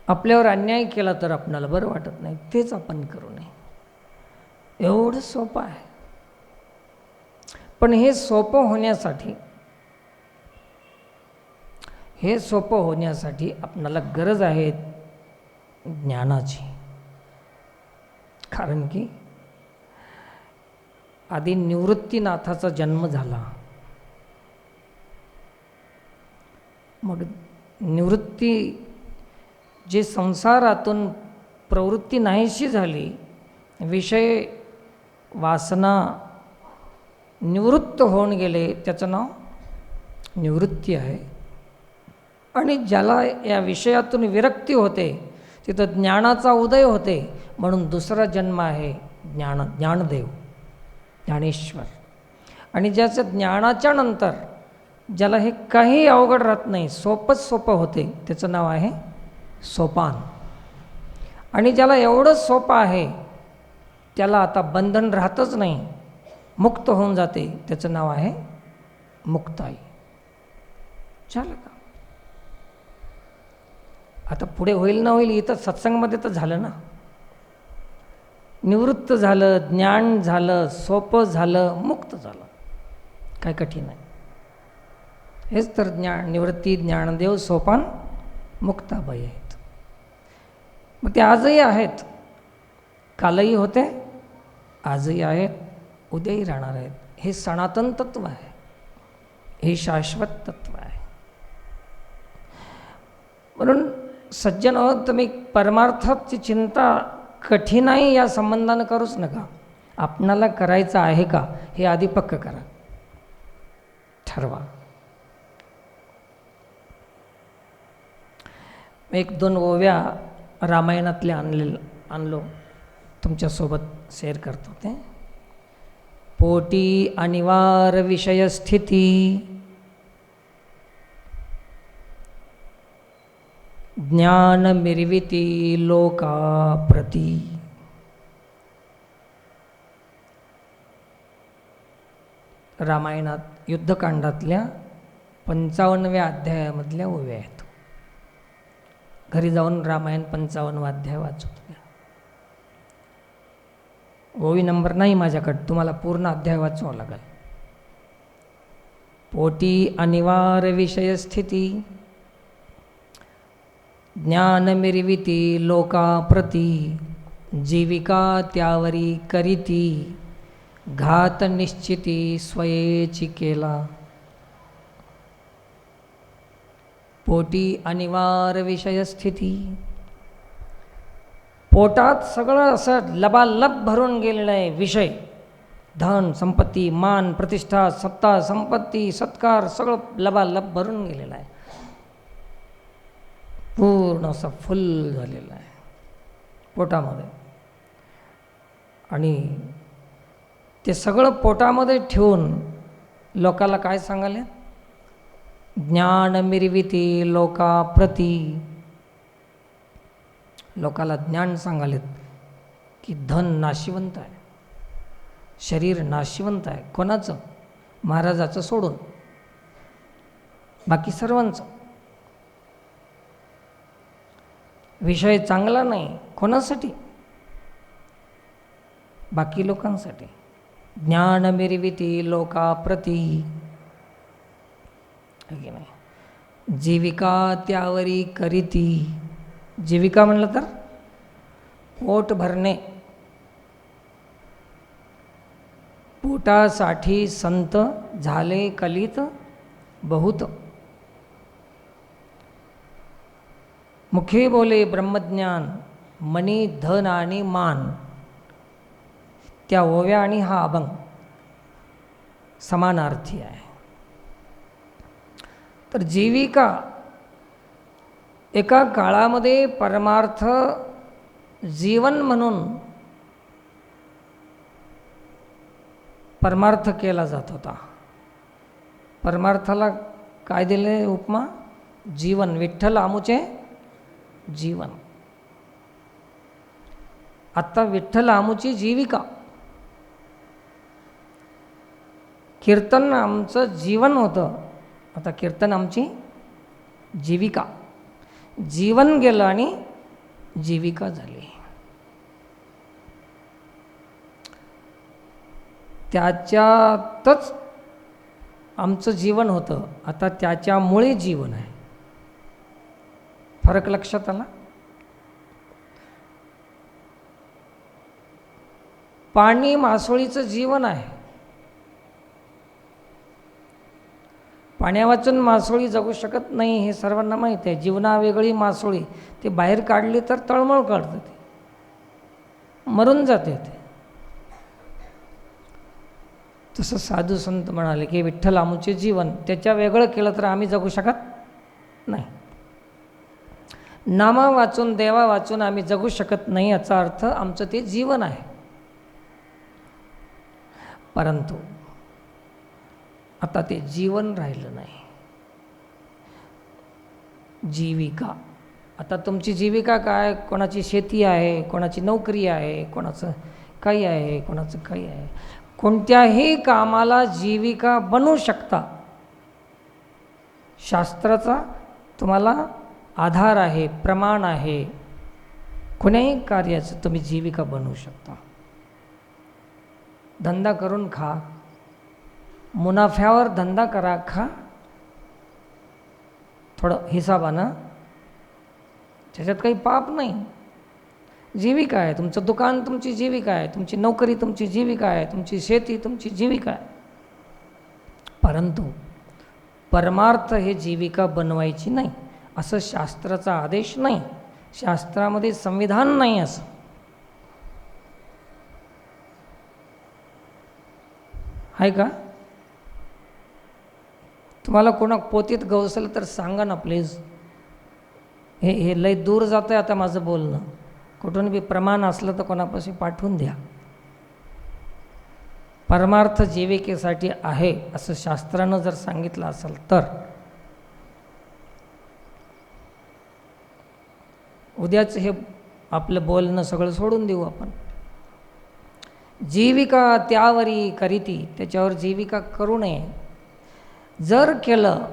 आपल्यावर अन्याय केला तर आपणाला बरं वाटत नाही, तेच आपण करू नये. एवढं सोपं आहे. पण हे सोपं होण्यासाठी आपणाला गरज आहे ज्ञानाची. कारण की आधी निवृत्तीनाथाचा जन्म झाला, मग निवृत्ती जे संसारातून प्रवृत्ती नाहीशी झाली, विषय वासना निवृत्त होऊन गेले, त्याचं नाव निवृत्ती आहे. आणि ज्याला या विषयातून विरक्ती होते तिथं ज्ञानाचा उदय होते, म्हणून दुसरा जन्म आहे ज्ञानदेव, ज्ञानेश्वर. आणि ज्याचं ज्ञानाच्या नंतर ज्याला हे काही अवघड राहत नाही, सोपंच सोपं होते, त्याचं नाव आहे सोपान. आणि ज्याला एवढं सोपं आहे, त्याला आता बंधन राहतच नाही, मुक्त होऊन जाते, त्याचं नाव आहे मुक्ताई. झालं का? आता पुढे होईल ना होईल, इथं सत्संगमध्ये तर झालं ना. निवृत्त झालं, ज्ञान झालं, सोपं झालं, मुक्त झालं. काय कठीण आहे? हेच तर निवृत्ती, ज्ञानदेव, सोपान, मुक्ताबाई आहेत. मग ते आजही आहेत, कालही होते, आजही आहेत, उद्याही राहणार आहेत. हे सनातन तत्व आहे, हे शाश्वत तत्व आहे. म्हणून सज्जन हो, तुम्ही परमार्थाची चिंता कठीणाई या संबंधानं करूच नका. आपणाला करायचं आहे का हे आधी पक्क करा, ठरवा. एक दोन ओव्या रामायणातल्या आणलो, तुमच्यासोबत शेअर करतो. ते पोटी अनिवार्य विषय स्थिती, ज्ञान मिरविती लोका प्रती. रामायणात युद्धकांडातल्या 55व्या अध्यायामधल्या ओव्या आहेत. घरी जाऊन रामायण 55वा अध्याय वाचून घ्या. ओवी नंबर नाही माझ्याकडे, तुम्हाला पूर्ण अध्याय वाचावं लागेल. पोटी अनिवार्य विषय स्थिती, ज्ञान मिरविती लोका प्रती, जीविका त्यावरी करीती, घात निश्चिती स्वयेची केला. पोटी अनिवार्य विषय स्थिती, पोटात सगळं असं लबालब भरून गेलेलं आहे विषय, धन संपत्ती, मान प्रतिष्ठा, सत्ता संपत्ती, सत्कार, सगळं लबालब भरून गेलेलं आहे, पूर्ण असं फुल झालेलं आहे पोटामध्ये. आणि ते सगळं पोटामध्ये ठेवून लोकाला काय सांगाले? ज्ञान मिरविती लोका प्रती. लोकाला ज्ञान सांगालेत की धन नाशिवंत आहे, शरीर नाशिवंत आहे. कोणाचं? महाराजाचं सोडून बाकी सर्वांचं. विषय चांगला नाही, कोणासाठी? बाकी लोकांसाठी. ज्ञान मिरविती लोका प्रती, की नाही? जीविका त्यावरी करीती. जीविका म्हणलं तर पोट भरणे. पोटासाठी संत झाले कलित बहुत, मुखे बोले ब्रह्मज्ञान, मनी धन आणि मान. त्या ओव्या आणि हा अभंग समानार्थी आहे. तर जीविका एका काळामध्ये परमार्थ जीवन म्हणून परमार्थ केला जात होता. परमार्थाला काय दिले उपमा? जीवन. विठ्ठल आमुचे जीवन. आत्ता विठ्ठल आमुची जीविका. कीर्तन आमचं जीवन होतं, आता कीर्तन आमची जीविका. जीवन गेलं आणि जीविका झाली. त्याच्यातच आमचं जीवन होतं, आता त्याच्यामुळे जीवन आहे. फरक लक्षात आला? पाणी मासोळीचं जीवन आहे. पाण्यावाचून मासोळी जगू शकत नाही हे सर्वांना माहीत आहे. जीवनावेगळी मासोळी, ते बाहेर काढली तर तळमळ काढते, ते मरून जाते. ते तसं साधू संत म्हणाले की विठ्ठल आमुचे जीवन, त्याच्या वेगळं केलं तर आम्ही जगू शकत नाही. नामा वाचून देवा वाचून आम्ही जगू शकत नाही, याचा अर्थ आमचं ते जीवन आहे. परंतु आता ते जीवन राहिलं नाही. जीविका, आता तुमची जीविका काय? कोणाची शेती आहे, कोणाची नोकरी आहे, कोणाचं काही आहे, कोणाचं काही आहे. कोणत्याही कामाला जीविका बनवू शकता. शास्त्राचा तुम्हाला आधार आहे, प्रमाण आहे. कोण्याही कार्याचं तुम्ही जीविका बनवू शकता. धंदा करून खा, मुनाफ्यावर धंदा करा, खा, थोडं हिसाबानं, त्याच्यात काही पाप नाही. जीविका आहे, तुमचं दुकान तुमची जीविका आहे, तुमची नोकरी तुमची जीविका आहे, तुमची शेती तुमची जीविका आहे. परंतु परमार्थ हे जीविका बनवायची नाही, असं शास्त्राचा आदेश नाही. शास्त्रामध्ये संविधान नाही असं. आहे का? तुम्हाला कोणा पोतीत गवसलं तर सांगा ना प्लीज. हे लय दूर जातं आहे आता माझं बोलणं. कुठून बी प्रमाण असलं तर कोणापाशी पाठवून द्या. परमार्थ जीविकेसाठी आहे असं शास्त्रानं जर सांगितलं असेल तर उद्याच हे आपलं बोलणं सगळं सोडून देऊ आपण. जीविका त्यावरी करीती, त्याच्यावर जीविका करू नये. जर केलं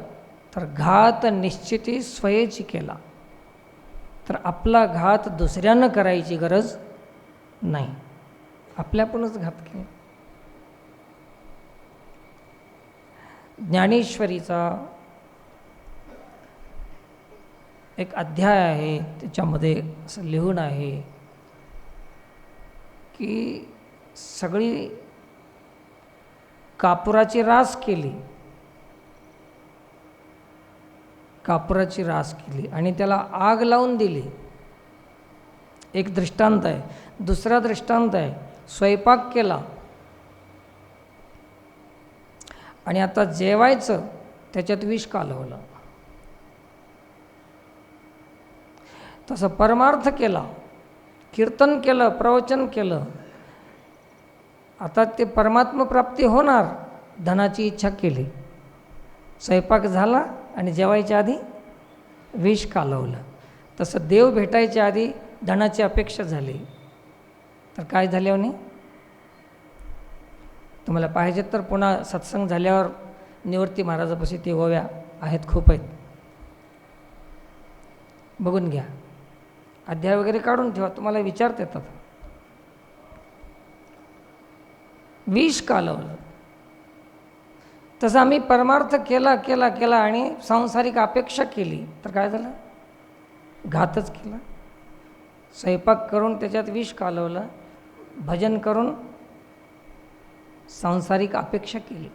तर घात निश्चिती स्वयेची केला, तर आपला घात दुसऱ्यानं करायची गरज नाही, आपल्यापणच घात केला. ज्ञानेश्वरीचा एक अध्याय आहे, त्याच्यामध्ये असं लिहून आहे की सगळी कापुराची रास केली, कापुराची रास केली आणि त्याला आग लावून दिली. एक दृष्टांत आहे. दुसरा दृष्टांत आहे, स्वयंपाक केला आणि आता जेवायचं, त्याच्यात विष कालवलं. तसं परमार्थ केला, कीर्तन केलं, प्रवचन केलं, आता ते परमात्मा प्राप्ती होणार. धनाची इच्छा केली, स्वयंपाक झाला आणि जेवायच्या आधी विष कालवलं. तसं देव भेटायच्या आधी धनाची अपेक्षा झाली तर काय झाल्याने? तुम्हाला पाहिजे तर पुन्हा सत्संग झाल्यावर निवृत्ती महाराजापाशी ते ओव्या आहेत, खूप आहेत, बघून घ्या. अध्याय वगैरे काढून ठेवा, तुम्हाला विचारता येतात. विष कालवलं. तसं आम्ही परमार्थ केला केला केला आणि सांसारिक अपेक्षा केली तर काय झालं? घातच केला. स्वयंपाक करून त्याच्यात विष कालवलं, भजन करून सांसारिक अपेक्षा केली,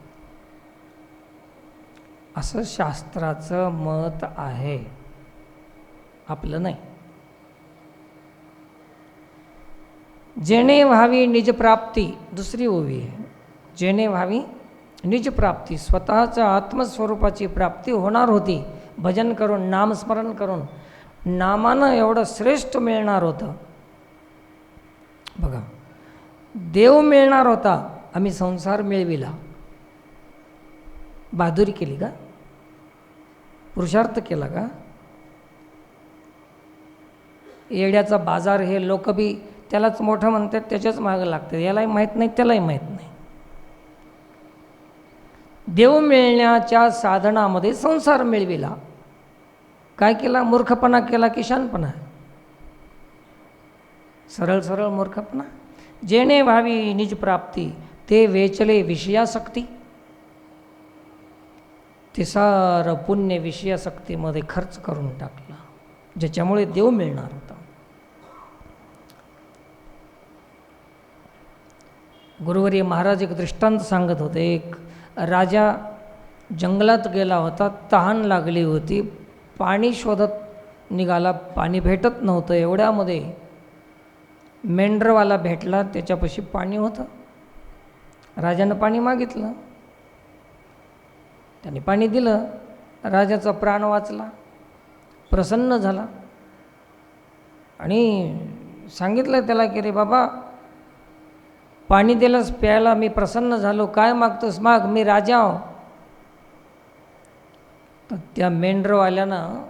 असं शास्त्राचं मत आहे, आपलं नाही. जेणे व्हावी निज प्राप्ती, दुसरी ओवी आहे. जेणे व्हावी निज प्राप्ती, स्वतःच्या आत्मस्वरूपाची प्राप्ती होणार होती भजन करून, नामस्मरण करून. नामानं एवढं श्रेष्ठ मिळणार होतं. बघा, देव मिळणार होता, आम्ही संसार मिळविला. बहादुरी केली का? पुरुषार्थ केला का? येड्याचा बाजार हे लोक बी त्यालाच मोठं म्हणतात, त्याच्याच मागं लागतात. यालाही माहीत नाही, त्यालाही माहीत नाही. देव मिळण्याच्या साधनामध्ये संसार मिळविला. काय केला? मूर्खपणा केला की शहाणपणा? सरळ सरळ मूर्खपणा. जेणे व्हावी निज प्राप्ती, ते वेचले विषयासक्ती. ते सारं पुण्य विषयासक्तीमध्ये खर्च करून टाकला, ज्याच्यामुळे देव मिळणार होता. गुरुवर्य महाराज एक दृष्टांत सांगत होते. एक राजा जंगलात गेला होता, तहान लागली होती, पाणी शोधत निघाला, पाणी भेटत नव्हतं. एवढ्यामध्ये मेंढरवाला भेटला, त्याच्यापाशी पाणी होतं. राजानं पाणी मागितलं, त्याने पाणी दिलं. राजाचा प्राण वाचला, प्रसन्न झाला. आणि सांगितलं त्याला की रे बाबा, पाणी दिलंस प्यायला, मी प्रसन्न झालो, काय मागतोस माग, मी राजा आहो. तर त्या मेंढरवाल्यानं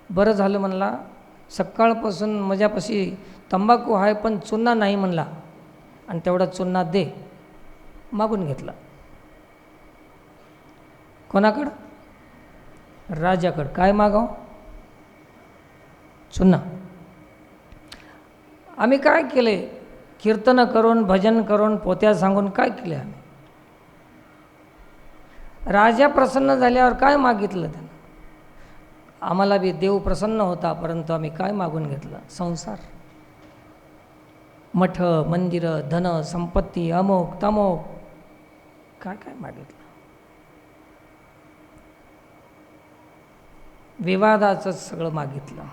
बरं झालं म्हणला, सकाळपासून माझ्यापाशी तंबाखू आहे पण चुन्ना नाही म्हणला, आणि तेवढा चुन्ना दे. मागून घेतला. कोणाकडं? राजाकडं. काय मागाव? चुन्ना. आम्ही काय केले? कीर्तन करून, भजन करून, पोत्या सांगून काय केले आम्ही? राजा प्रसन्न झाल्यावर काय मागितलं त्यानं? आम्हाला बी देव प्रसन्न होता, परंतु आम्ही काय मागून घेतलं? संसार, मठ, मंदिरं, धन, संपत्ती, अमोक तमोक, काय काय मागितलं? विवादाचंच सगळं मागितलं.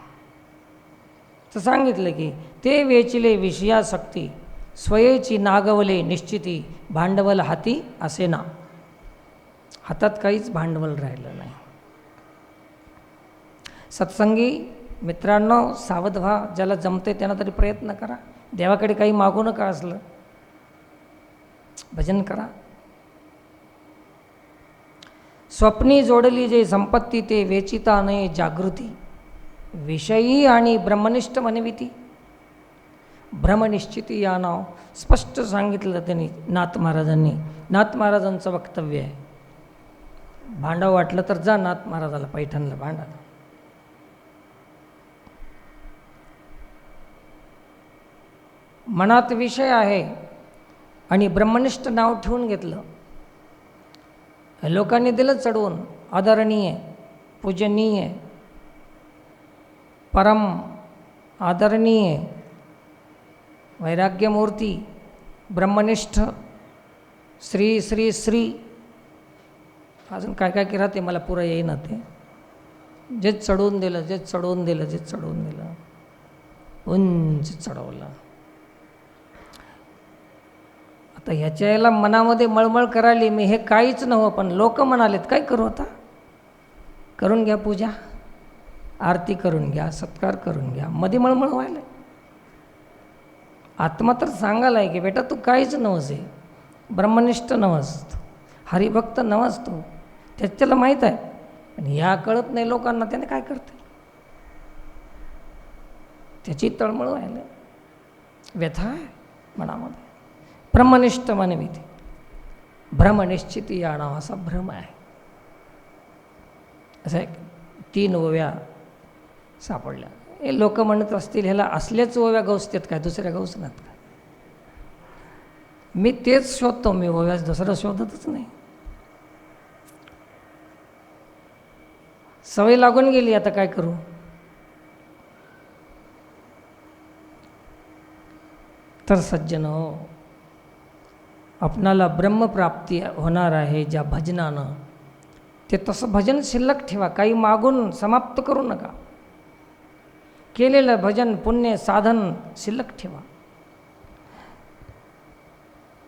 तर सांगितलं की ते वेचिले विषयासक्ती, स्वयेची नागवले निश्चिती, भांडवल हाती असे ना. हातात काहीच भांडवल राहिलं नाही. सत्संगी मित्रांनो, सावध व्हा. ज्याला जमते त्यानं तरी प्रयत्न करा. देवाकडे काही मागू नका. असलं भजन करा. स्वप्नी जोडली जे संपत्ती, ते वेचिता नये जागृती, विषयी आणि ब्रह्मनिष्ठ म्हणविती. ब्रह्मनिश्चिती या नाव स्पष्ट सांगितलं त्यांनी, नाथ महाराजांनी. नाथ महाराजांचं वक्तव्य आहे. भांडावं वाटलं तर जा नाथ महाराजाला, पैठणला भांडा. मनात विषय आहे आणि ब्रह्मनिष्ठ नाव ठेवून घेतलं. लोकांनी दिलं चढवून. आदरणीय, पूजनीय, परम आदरणीय, वैराग्यमूर्ती, ब्रह्मनिष्ठ, श्री श्री श्री, अजून काय काय केलं ते मला पुरं येईना. ते जे चढवून दिलं, जे चढवून दिलं, जे चढवून दिलं, उंच चढवलं. आता ह्याच्या याला मनामध्ये मळमळ करायली, मी हे काहीच नव्हतं, पण लोक म्हणालेत काय करू आता? करून घ्या पूजा, आरती करून घ्या, सत्कार करून घ्या. मध्ये मळमळ व्हायला. आत्मा तर सांगायला की बेटा तू काहीच नवस आहे, ब्रह्मनिष्ठ नवस, हरिभक्त नवस तू. त्याला माहीत आहे, पण ह्या कळत नाही लोकांना. त्याने काय करते? त्याची तळमळ व्हायला, व्यथा आहे मनामध्ये. ब्रह्मनिष्ठ मनविती, भ्रमनिश्चिती या नाव असा भ्रम आहे. असं एक 3 ओव्या सापडल्या. हे लोक म्हणत असतील ह्याला असल्याच ओव्या गवसतात काय, दुसऱ्या गवसनात काय? मी तेच शोधतो. मी ओव्यास दुसरं शोधतच नाही. सवय लागून गेली, आता काय करू? तर सज्जन हो, आपणाला ब्रह्मप्राप्ती होणार आहे ज्या भजनानं, ते तसं भजन शिल्लक ठेवा. काही मागून समाप्त करू नका. केलेलं भजन, पुण्य, साधन शिल्लक ठेवा.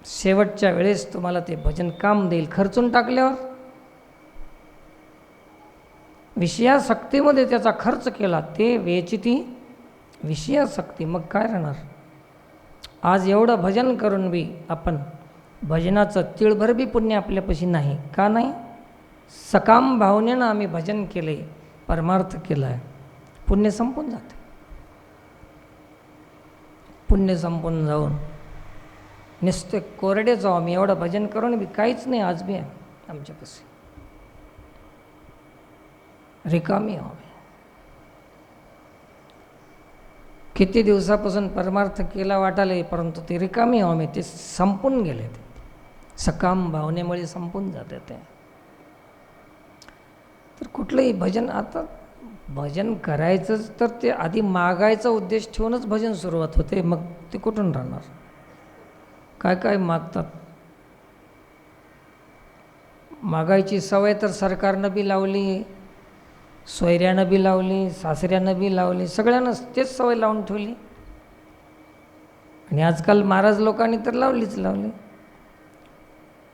शेवटच्या वेळेस तुम्हाला ते भजन काम देईल. खर्चून टाकल्यावर विषयासक्तीमध्ये त्याचा खर्च केला, ते वेचिती विषयासक्ती, मग काय राहणार? आज एवढं भजन करून बी आपण भजनाचं तिळभर बी पुण्य आपल्यापाशी नाही. का नाही? सकाम भावनेनं आम्ही भजन केले, परमार्थ केला आहे. पुण्य संपून जाते. पुण्य संपून जाऊन नुसते कोरडे जाऊ आम्ही. एवढं भजन करून बी काहीच नाही आज बी आहे आमच्यापाशी. रिकामी आम्ही. किती दिवसापासून परमार्थ केला वाटाले, परंतु ते रिकामी आम्ही. ते संपून गेले. ते सकाम भावनेमुळे संपून जाते ते. तर कुठलंही भजन, आता भजन करायचंच तर ते आधी मागायचा उद्देश ठेवूनच भजन सुरुवात होते. मग ते कुठून राहणार? काय काय मागतात. मागायची सवय तर सरकारनं बी लावली, सोयऱ्यानं बी लावली, सासऱ्यानं बी लावली, सगळ्यांनाच तेच सवय लावून ठेवली. आणि आजकाल महाराज लोकांनी तर लावलीच लावली.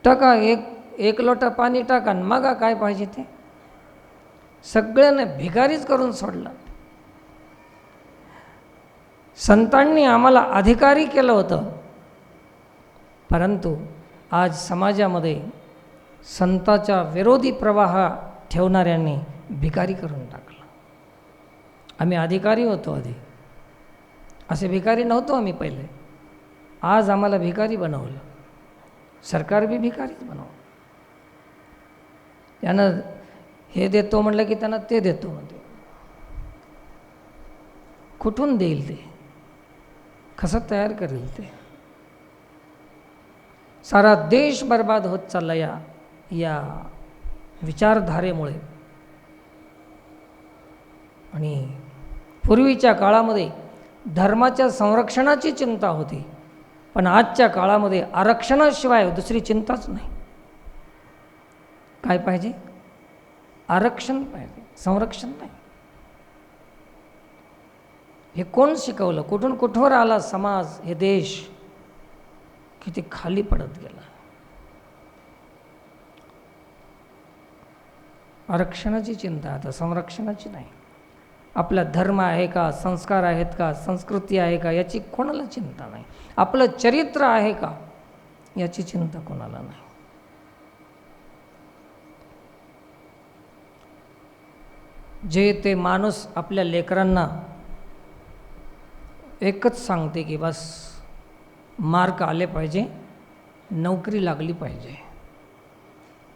टाका एक लोटा पाणी टाका, मागा काय पाहिजे ते. सगळ्यांना भिकारीच करून सोडलं. संतांनी आम्हाला अधिकारी केलं होतं, परंतु आज समाजामध्ये संताच्या विरोधी प्रवाह ठेवणाऱ्यांनी भिकारी करून टाकलं. आम्ही अधिकारी होतो आधी, असे भिकारी नव्हतो आम्ही पहिले. आज आम्हाला भिकारी बनवलं, सरकार बी भिकारीच बनवलं. त्यानं हे देतो म्हटलं की त्यांना ते देतो म्हणते. कुठून देईल ते, कसं तयार करेल ते. सारा देश बर्बाद होत चालला या विचारधारेमुळे. आणि पूर्वीच्या काळामध्ये धर्माच्या संरक्षणाची चिंता होती, पण आजच्या काळामध्ये आरक्षणाशिवाय दुसरी चिंताच नाही. काय पाहिजे? आरक्षण पाहिजे, संरक्षण नाही. हे कोण शिकवलं? कुठून कुठवर आला समाज, हे देश किती खाली पडत गेला. आरक्षणाची चिंता, आता संरक्षणाची नाही. आपला धर्म आहे का, संस्कार आहेत का, संस्कृती आहे का, याची कोणाला चिंता नाही. आपलं चरित्र आहे का, याची चिंता कोणाला नाही. जे ते माणूस आपल्या लेकरांना एकच सांगते की बस मार्क आले पाहिजे, नोकरी लागली पाहिजे,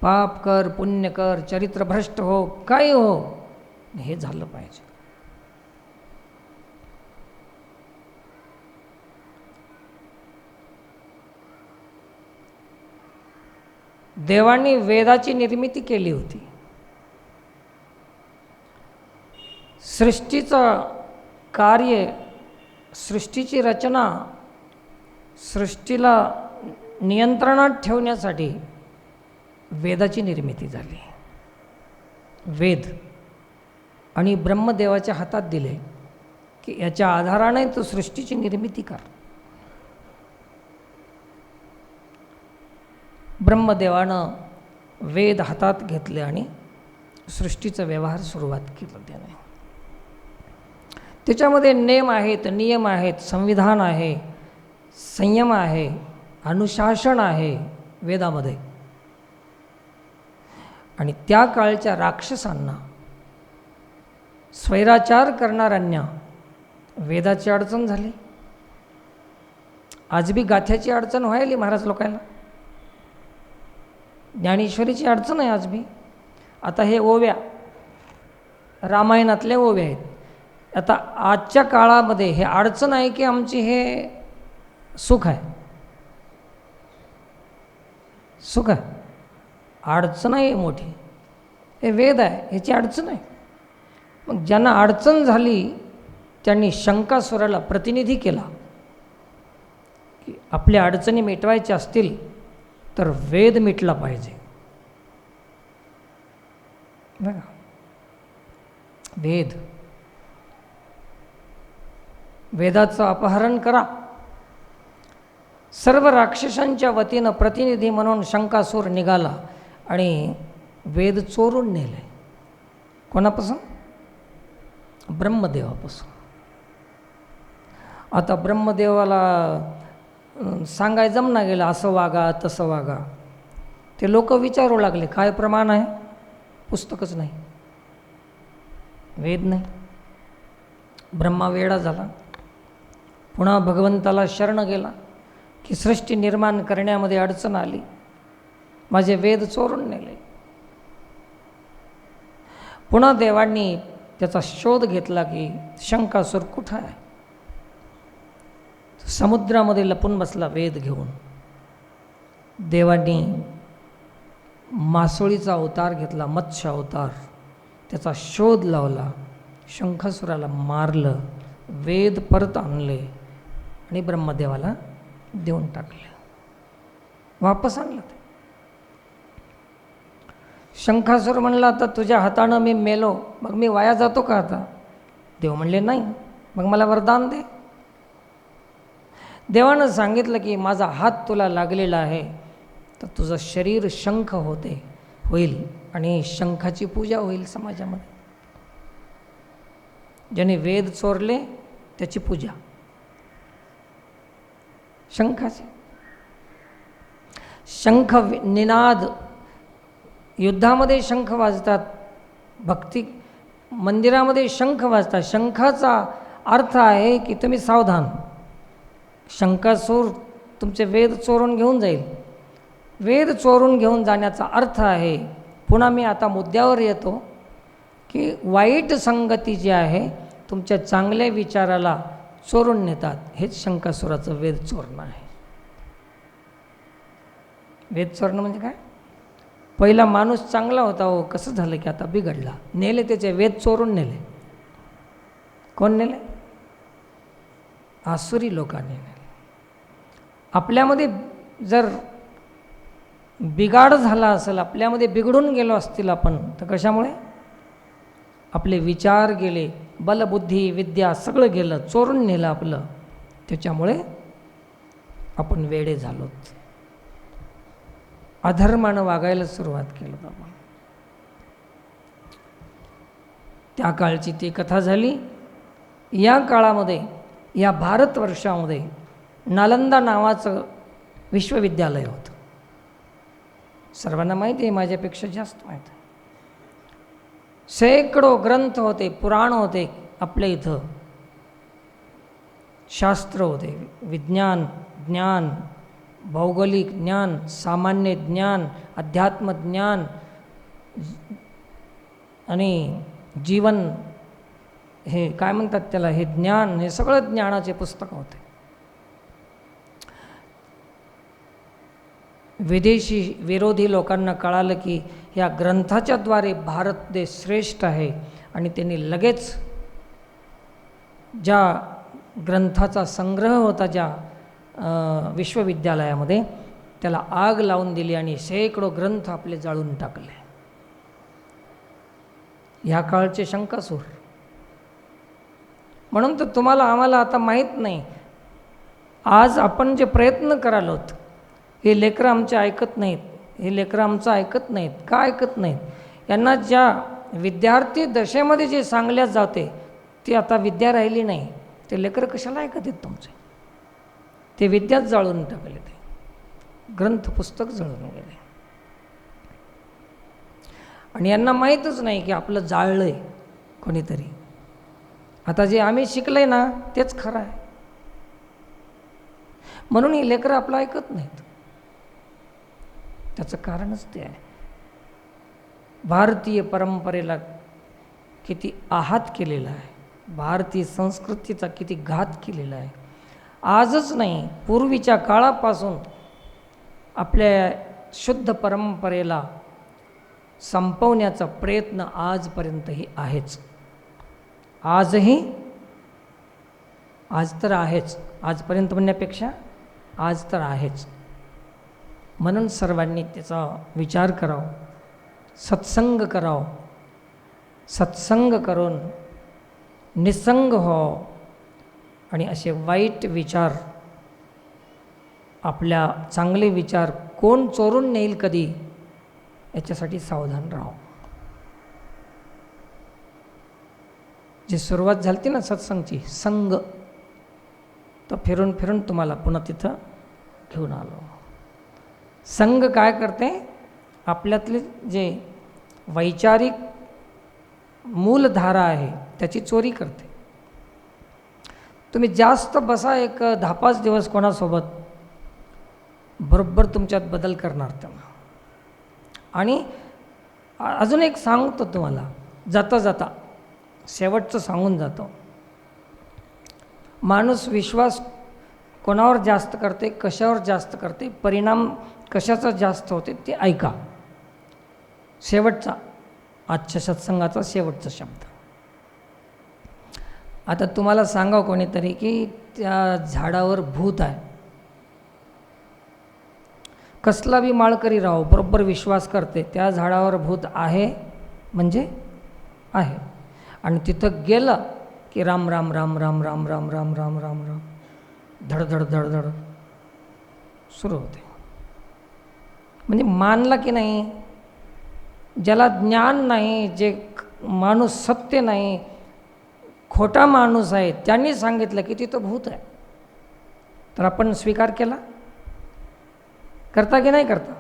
पाप कर पुण्य कर, चरित्र भ्रष्ट हो, काही हो, हे झालं पाहिजे. देवांनी वेदाची निर्मिती केली होती. सृष्टीचं कार्य, सृष्टीची रचना, सृष्टीला नियंत्रणात ठेवण्यासाठी वेदाची निर्मिती झाली. वेद आणि ब्रह्मदेवाच्या हातात दिले की याच्या आधाराने तो सृष्टीची निर्मिती कर. ब्रह्मदेवानं वेद हातात घेतले आणि सृष्टीचा व्यवहार सुरुवात केला त्याने. त्याच्यामध्ये नेम आहेत, नियम आहेत, संविधान आहे, संयम आहे, अनुशासन आहे वेदामध्ये. आणि त्या काळच्या राक्षसांना, स्वैराचार करणाऱ्यांना वेदाची अडचण झाली. आज बी गाथ्याची अडचण व्हायली महाराज लोकांना, ज्ञानेश्वरीची अडचण आहे आज बी. आता हे ओव्या, रामायणातल्या ओव्या आहेत. आता आजच्या काळामध्ये हे अडचण आहे की आमची हे सुख आहे? सुख आहे, अडचण आहे मोठी. हे वेद आहे, ह्याची अडचण आहे. मग ज्यांना अडचण झाली त्यांनी शंकासुराला प्रतिनिधी केला की आपल्या अडचणी मिटवायच्या असतील तर वेद मिटला पाहिजे. बघा, वेद, वेदाचं अपहरण करा. सर्व राक्षसांच्या वतीनं प्रतिनिधी म्हणून शंकासूर निघाला आणि वेद चोरून नेले. कोणापासून? ब्रह्मदेवापासून. आता ब्रह्मदेवाला सांगाय जमना गेलं, असं वागा तसं वागा. ते लोक विचारू लागले, काय प्रमाण आहे? पुस्तकच नाही, वेद नाही. ब्रह्मा वेडा झाला, पुन्हा भगवंताला शरण गेला की सृष्टी निर्माण करण्यामध्ये अडचण आली, माझे वेद चोरून नेले. पुन्हा देवांनी त्याचा शोध घेतला की शंकासूर कुठं आहे. समुद्रामध्ये लपून बसला वेद घेऊन. देवांनी मासोळीचा अवतार घेतला, मत्स्य अवतार, त्याचा शोध लावला, शंखासुराला मारलं, वेद परत आणले आणि ब्रह्मदेवाला देऊन टाकले, वापस आणलं. ते शंखासूर म्हणला, आता तुझ्या हातानं मी मेलो, मग मी वाया जातो का आता? देव म्हणले नाही, मग मला वरदान दे. देवानं सांगितलं की माझा हात तुला लागलेला आहे तर तुझं शरीर शंख होईल आणि शंखाची पूजा होईल समाजामध्ये. ज्याने वेद चोरले त्याची पूजा, शंखाचे. शंख निनाद, युद्धामध्ये शंख वाजतात, भक्ती मंदिरामध्ये शंख वाजतात. शंखाचा अर्थ आहे की तुम्ही सावधान, शंखासूर तुमचे वेद चोरून घेऊन जाईल. वेद चोरून घेऊन जाण्याचा अर्थ आहे, पुन्हा मी आता मुद्द्यावर येतो, की वाईट संगती जी आहे तुमच्या चांगल्या विचाराला चोरून नेतात. हेच शंखासुराचं वेद चोरणं आहे. वेद चोरणं म्हणजे काय? पहिला माणूस चांगला होता, हो कसं झालं की आता बिघडला, नेले त्याचे वेद चोरून नेले. कोण नेले? आसुरी लोकांनी नेले. आपल्यामध्ये जर बिघाड झाला असेल, आपल्यामध्ये बिघडून गेलो असतील आपण, तर कशामुळे? आपले विचार गेले, बलबुद्धी विद्या सगळं गेलं, चोरून नेलं आपलं. त्याच्यामुळे आपण वेडे झालोत, अधर्मानं वागायला सुरुवात केलं आपण. त्या काळची ती कथा झाली. या काळामध्ये, या भारतवर्षामध्ये नालंदा नावाचं विश्वविद्यालय होतं. सर्वांना माहिती आहे, माझ्यापेक्षा जास्त माहिती आहे. शेकडो ग्रंथ होते, पुराण होते आपल्या इथं, शास्त्र होते, विज्ञान, ज्ञान, भौगोलिक ज्ञान, सामान्य ज्ञान, अध्यात्म ज्ञान आणि जीवन, हे काय म्हणतात त्याला, हे ज्ञान, हे सगळं ज्ञानाचे पुस्तक होते. विदेशी विरोधी लोकांना कळालं की ह्या ग्रंथाच्याद्वारे भारत देश श्रेष्ठ आहे, आणि त्यांनी लगेच ज्या ग्रंथाचा संग्रह होता ज्या विश्वविद्यालयामध्ये, त्याला आग लावून दिली आणि शेकडो ग्रंथ आपले जाळून टाकले. ह्या काळचे शंकासूर. म्हणून तर तुम्हाला आम्हाला आता माहीत नाही, आज आपण जे प्रयत्न करालोत, हे लेकरं आमचे ऐकत नाहीत, हे लेकरं आमचं ऐकत नाहीत. का ऐकत नाहीत? यांना ज्या विद्यार्थी दशेमध्ये जे सांगण्यात जाते ती आता विद्या राहिली नाही. ते लेकरं कशाला ऐकत आहेत तुमचे? ते विद्याच जाळून टाकले, ते ग्रंथ पुस्तक जळून गेले. आणि यांना माहीतच नाही की आपलं जाळलं आहे कोणीतरी. आता जे आम्ही शिकलं आहे ना तेच खरं आहे. म्हणून ही लेकरं आपलं ऐकत नाहीत. त्याचं कारणच ते आहे. भारतीय परंपरेला किती आहात केलेला आहे, भारतीय संस्कृतीचा किती घात केलेला आहे. आजच नाही, पूर्वीच्या काळापासून आपल्या शुद्ध परंपरेला संपवण्याचा प्रयत्न आजपर्यंतही आहेच. आजही, आज तर आहेच, आजपर्यंत म्हणण्यापेक्षा आज तर आहेच. म्हणून सर्वांनी त्याचा विचार करावा, सत्संग करावा, सत्संग करून निसंग हो, आणि असे वाईट विचार, आपल्या चांगले विचार कोण चोरून नेईल कधी, याच्यासाठी सावधान राहा. जी सुरुवात झाली ना सत्संगची, संग, तर फिरून फिरून तुम्हाला पुन्हा तिथं घेऊन आलो. संग काय करते? आपल्यातले जे वैचारिक मूलधारा आहे त्याची चोरी करते. तुम्ही जास्त बसा एक 10-5 दिवस कोणासोबत, बरोबर तुमच्यात बदल करणार त्यांना. आणि अजून एक सांगतो तुम्हाला, जाता जाता शेवटचं सांगून जातो. माणूस विश्वास कोणावर जास्त करते, कशावर जास्त करते, परिणाम कशाचा जास्त होते ते ऐका. शेवटचा, आजच्या सत्संगाचा शेवटचा शब्द. आता तुम्हाला सांगावं कोणीतरी की त्या झाडावर भूत आहे. कसला बी माळकरी राहो, बरोबर विश्वास करते त्या झाडावर भूत आहे म्हणजे आहे. आणि तिथं गेलं की राम राम राम राम राम राम राम राम राम राम धडधड धडधड सुरू होते. म्हणजे मानला की नाही, ज्याला ज्ञान नाही, जे माणूस सत्य नाही, खोटा माणूस आहे, त्यांनी सांगितलं की तिथं भूत आहे, तर आपण स्वीकार केला? करता की नाही करता?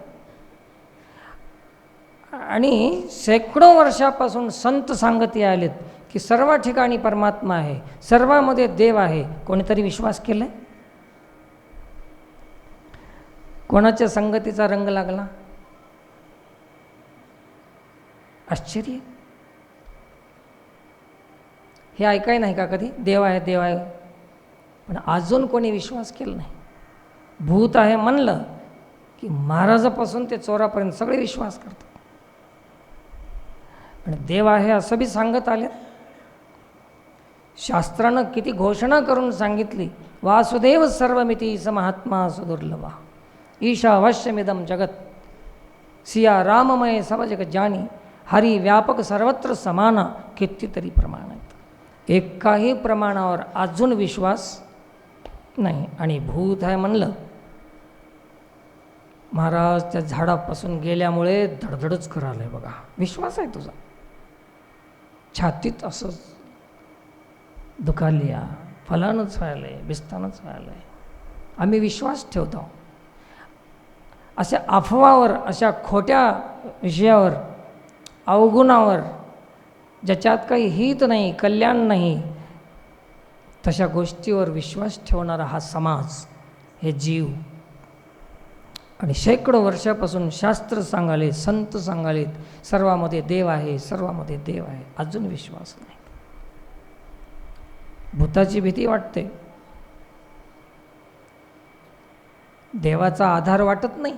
आणि शेकडो वर्षापासून संत सांगत आलेत की सर्व ठिकाणी परमात्मा आहे, सर्वामध्ये देव आहे. कोणीतरी विश्वास केलाय? कोणाच्या संगतीचा रंग लागला? आश्चर्य. हे ऐकाय नाही का कधी? देव आहे, देव आहे, पण अजून कोणी विश्वास केला नाही. भूत आहे म्हणलं की महाराजापासून ते चोरापर्यंत सगळे विश्वास करतात. आणि देव आहे असं बी सांगत आले. शास्त्रानं किती घोषणा करून सांगितली, वासुदेव सर्वमिती स महात्मा सुदुर्लभा ईशावास्यमिदं जगत सिया राममय सब जग जानी हरी व्यापक सर्वत्र समाना कितीतरी प्रमाण आहेत. एकाही प्रमाणावर अजून विश्वास नाही. आणि भूत आहे म्हणलं, महाराज त्या झाडापासून गेल्यामुळे धडधडच करायला आहे बघा. विश्वास आहे तुझा? छातीत असंच दुखाली, फलानच व्हायलं आहे, बिस्तानच व्हायलं आहे. आम्ही विश्वास ठेवतो अशा अफवावर, अशा खोट्या विषयावर, अवगुणावर, ज्याच्यात काही हित नाही, कल्याण नाही, तशा गोष्टीवर विश्वास ठेवणारा हा समाज, हे जीव. आणि शेकडो वर्षापासून शास्त्र सांगाले, संत सांगालेत सर्वामध्ये देव आहे, सर्वामध्ये देव आहे. अजून विश्वास नाही. भूताची भीती वाटते, देवाचा आधार वाटत नाही.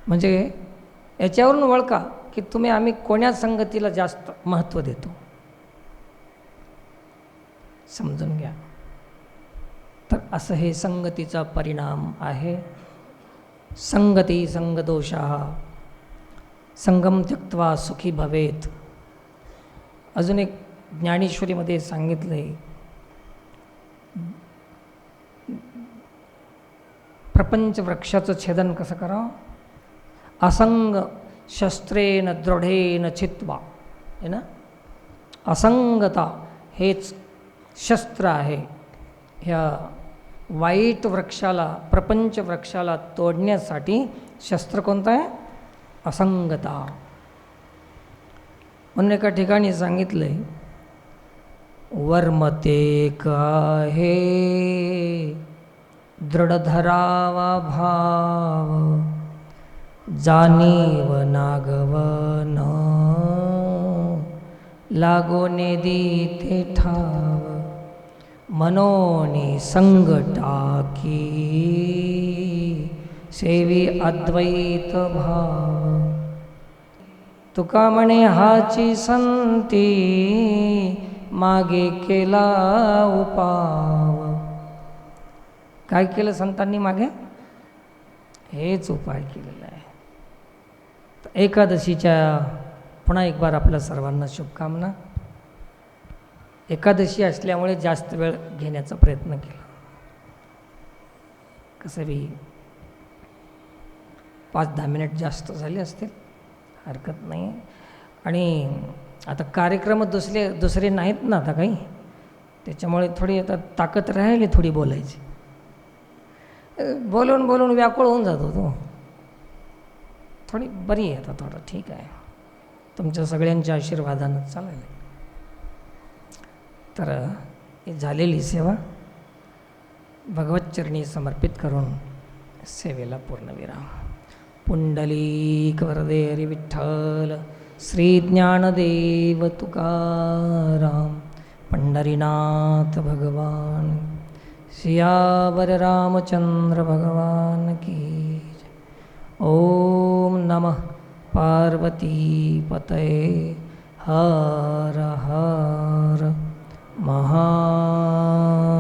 म्हणजे याच्यावरून ओळखा की आम्ही कोण्या संगतीला जास्त महत्त्व देतो. समजून घ्या. तर असं हे संगतीचा परिणाम आहे. संगती संगदोषाः संगम त्यक्त्वा सुखी भवेत. अजून एक ज्ञानेश्वरीमध्ये सांगितलं आहे, प्रपंच वृक्षाचं छेदन कसं करावं? असंग शस्त्रेन दृढेन चित्वा, है ना. असंगता हेच शस्त्र आहे. ह्या वाईट वृक्षाला, प्रपंच वृक्षाला तोडण्यासाठी शस्त्र कोणतं आहे? असंगता. म्हणून एका ठिकाणी सांगितलं आहे, वर्मतेक आहे दृढ धरावा भाव जाणीव नागवन लागोने दीते ठाव मनोनी संग टाकी सेवी अद्वैत भाव. तुका म्हणे हाची संती मागे केला उपाव. काय केलं संतांनी मागे? हेच उपाय केलेला आहे. तर एकादशीच्या पुन्हा एक बार आपल्या सर्वांना शुभकामना. एकादशी असल्यामुळे जास्त वेळ घेण्याचा प्रयत्न केला. कसं बी 5-10 मिनिट जास्त झाले असतील, हरकत नाही. आणि आता कार्यक्रम दुसरे नाहीत ना आता काही, त्याच्यामुळे थोडी आता ताकद राहिली थोडी बोलायची. बोलून बोलून व्याकुळ होऊन जातो तो. थोडी बरी आहे आता, थोडं ठीक आहे. तुमच्या सगळ्यांच्या आशीर्वादानं चालेल. तर ही झालेली सेवा भगवतचरणी समर्पित करून सेवेला पूर्णविराम. पुंडलीक वरदे हरी विठ्ठल श्री ज्ञानदेव तुकाराम पंढरीनाथ भगवान सियावर रामचंद्र भगवान की जय. ओम नमः पार्वती पतये. हर हर महादेव.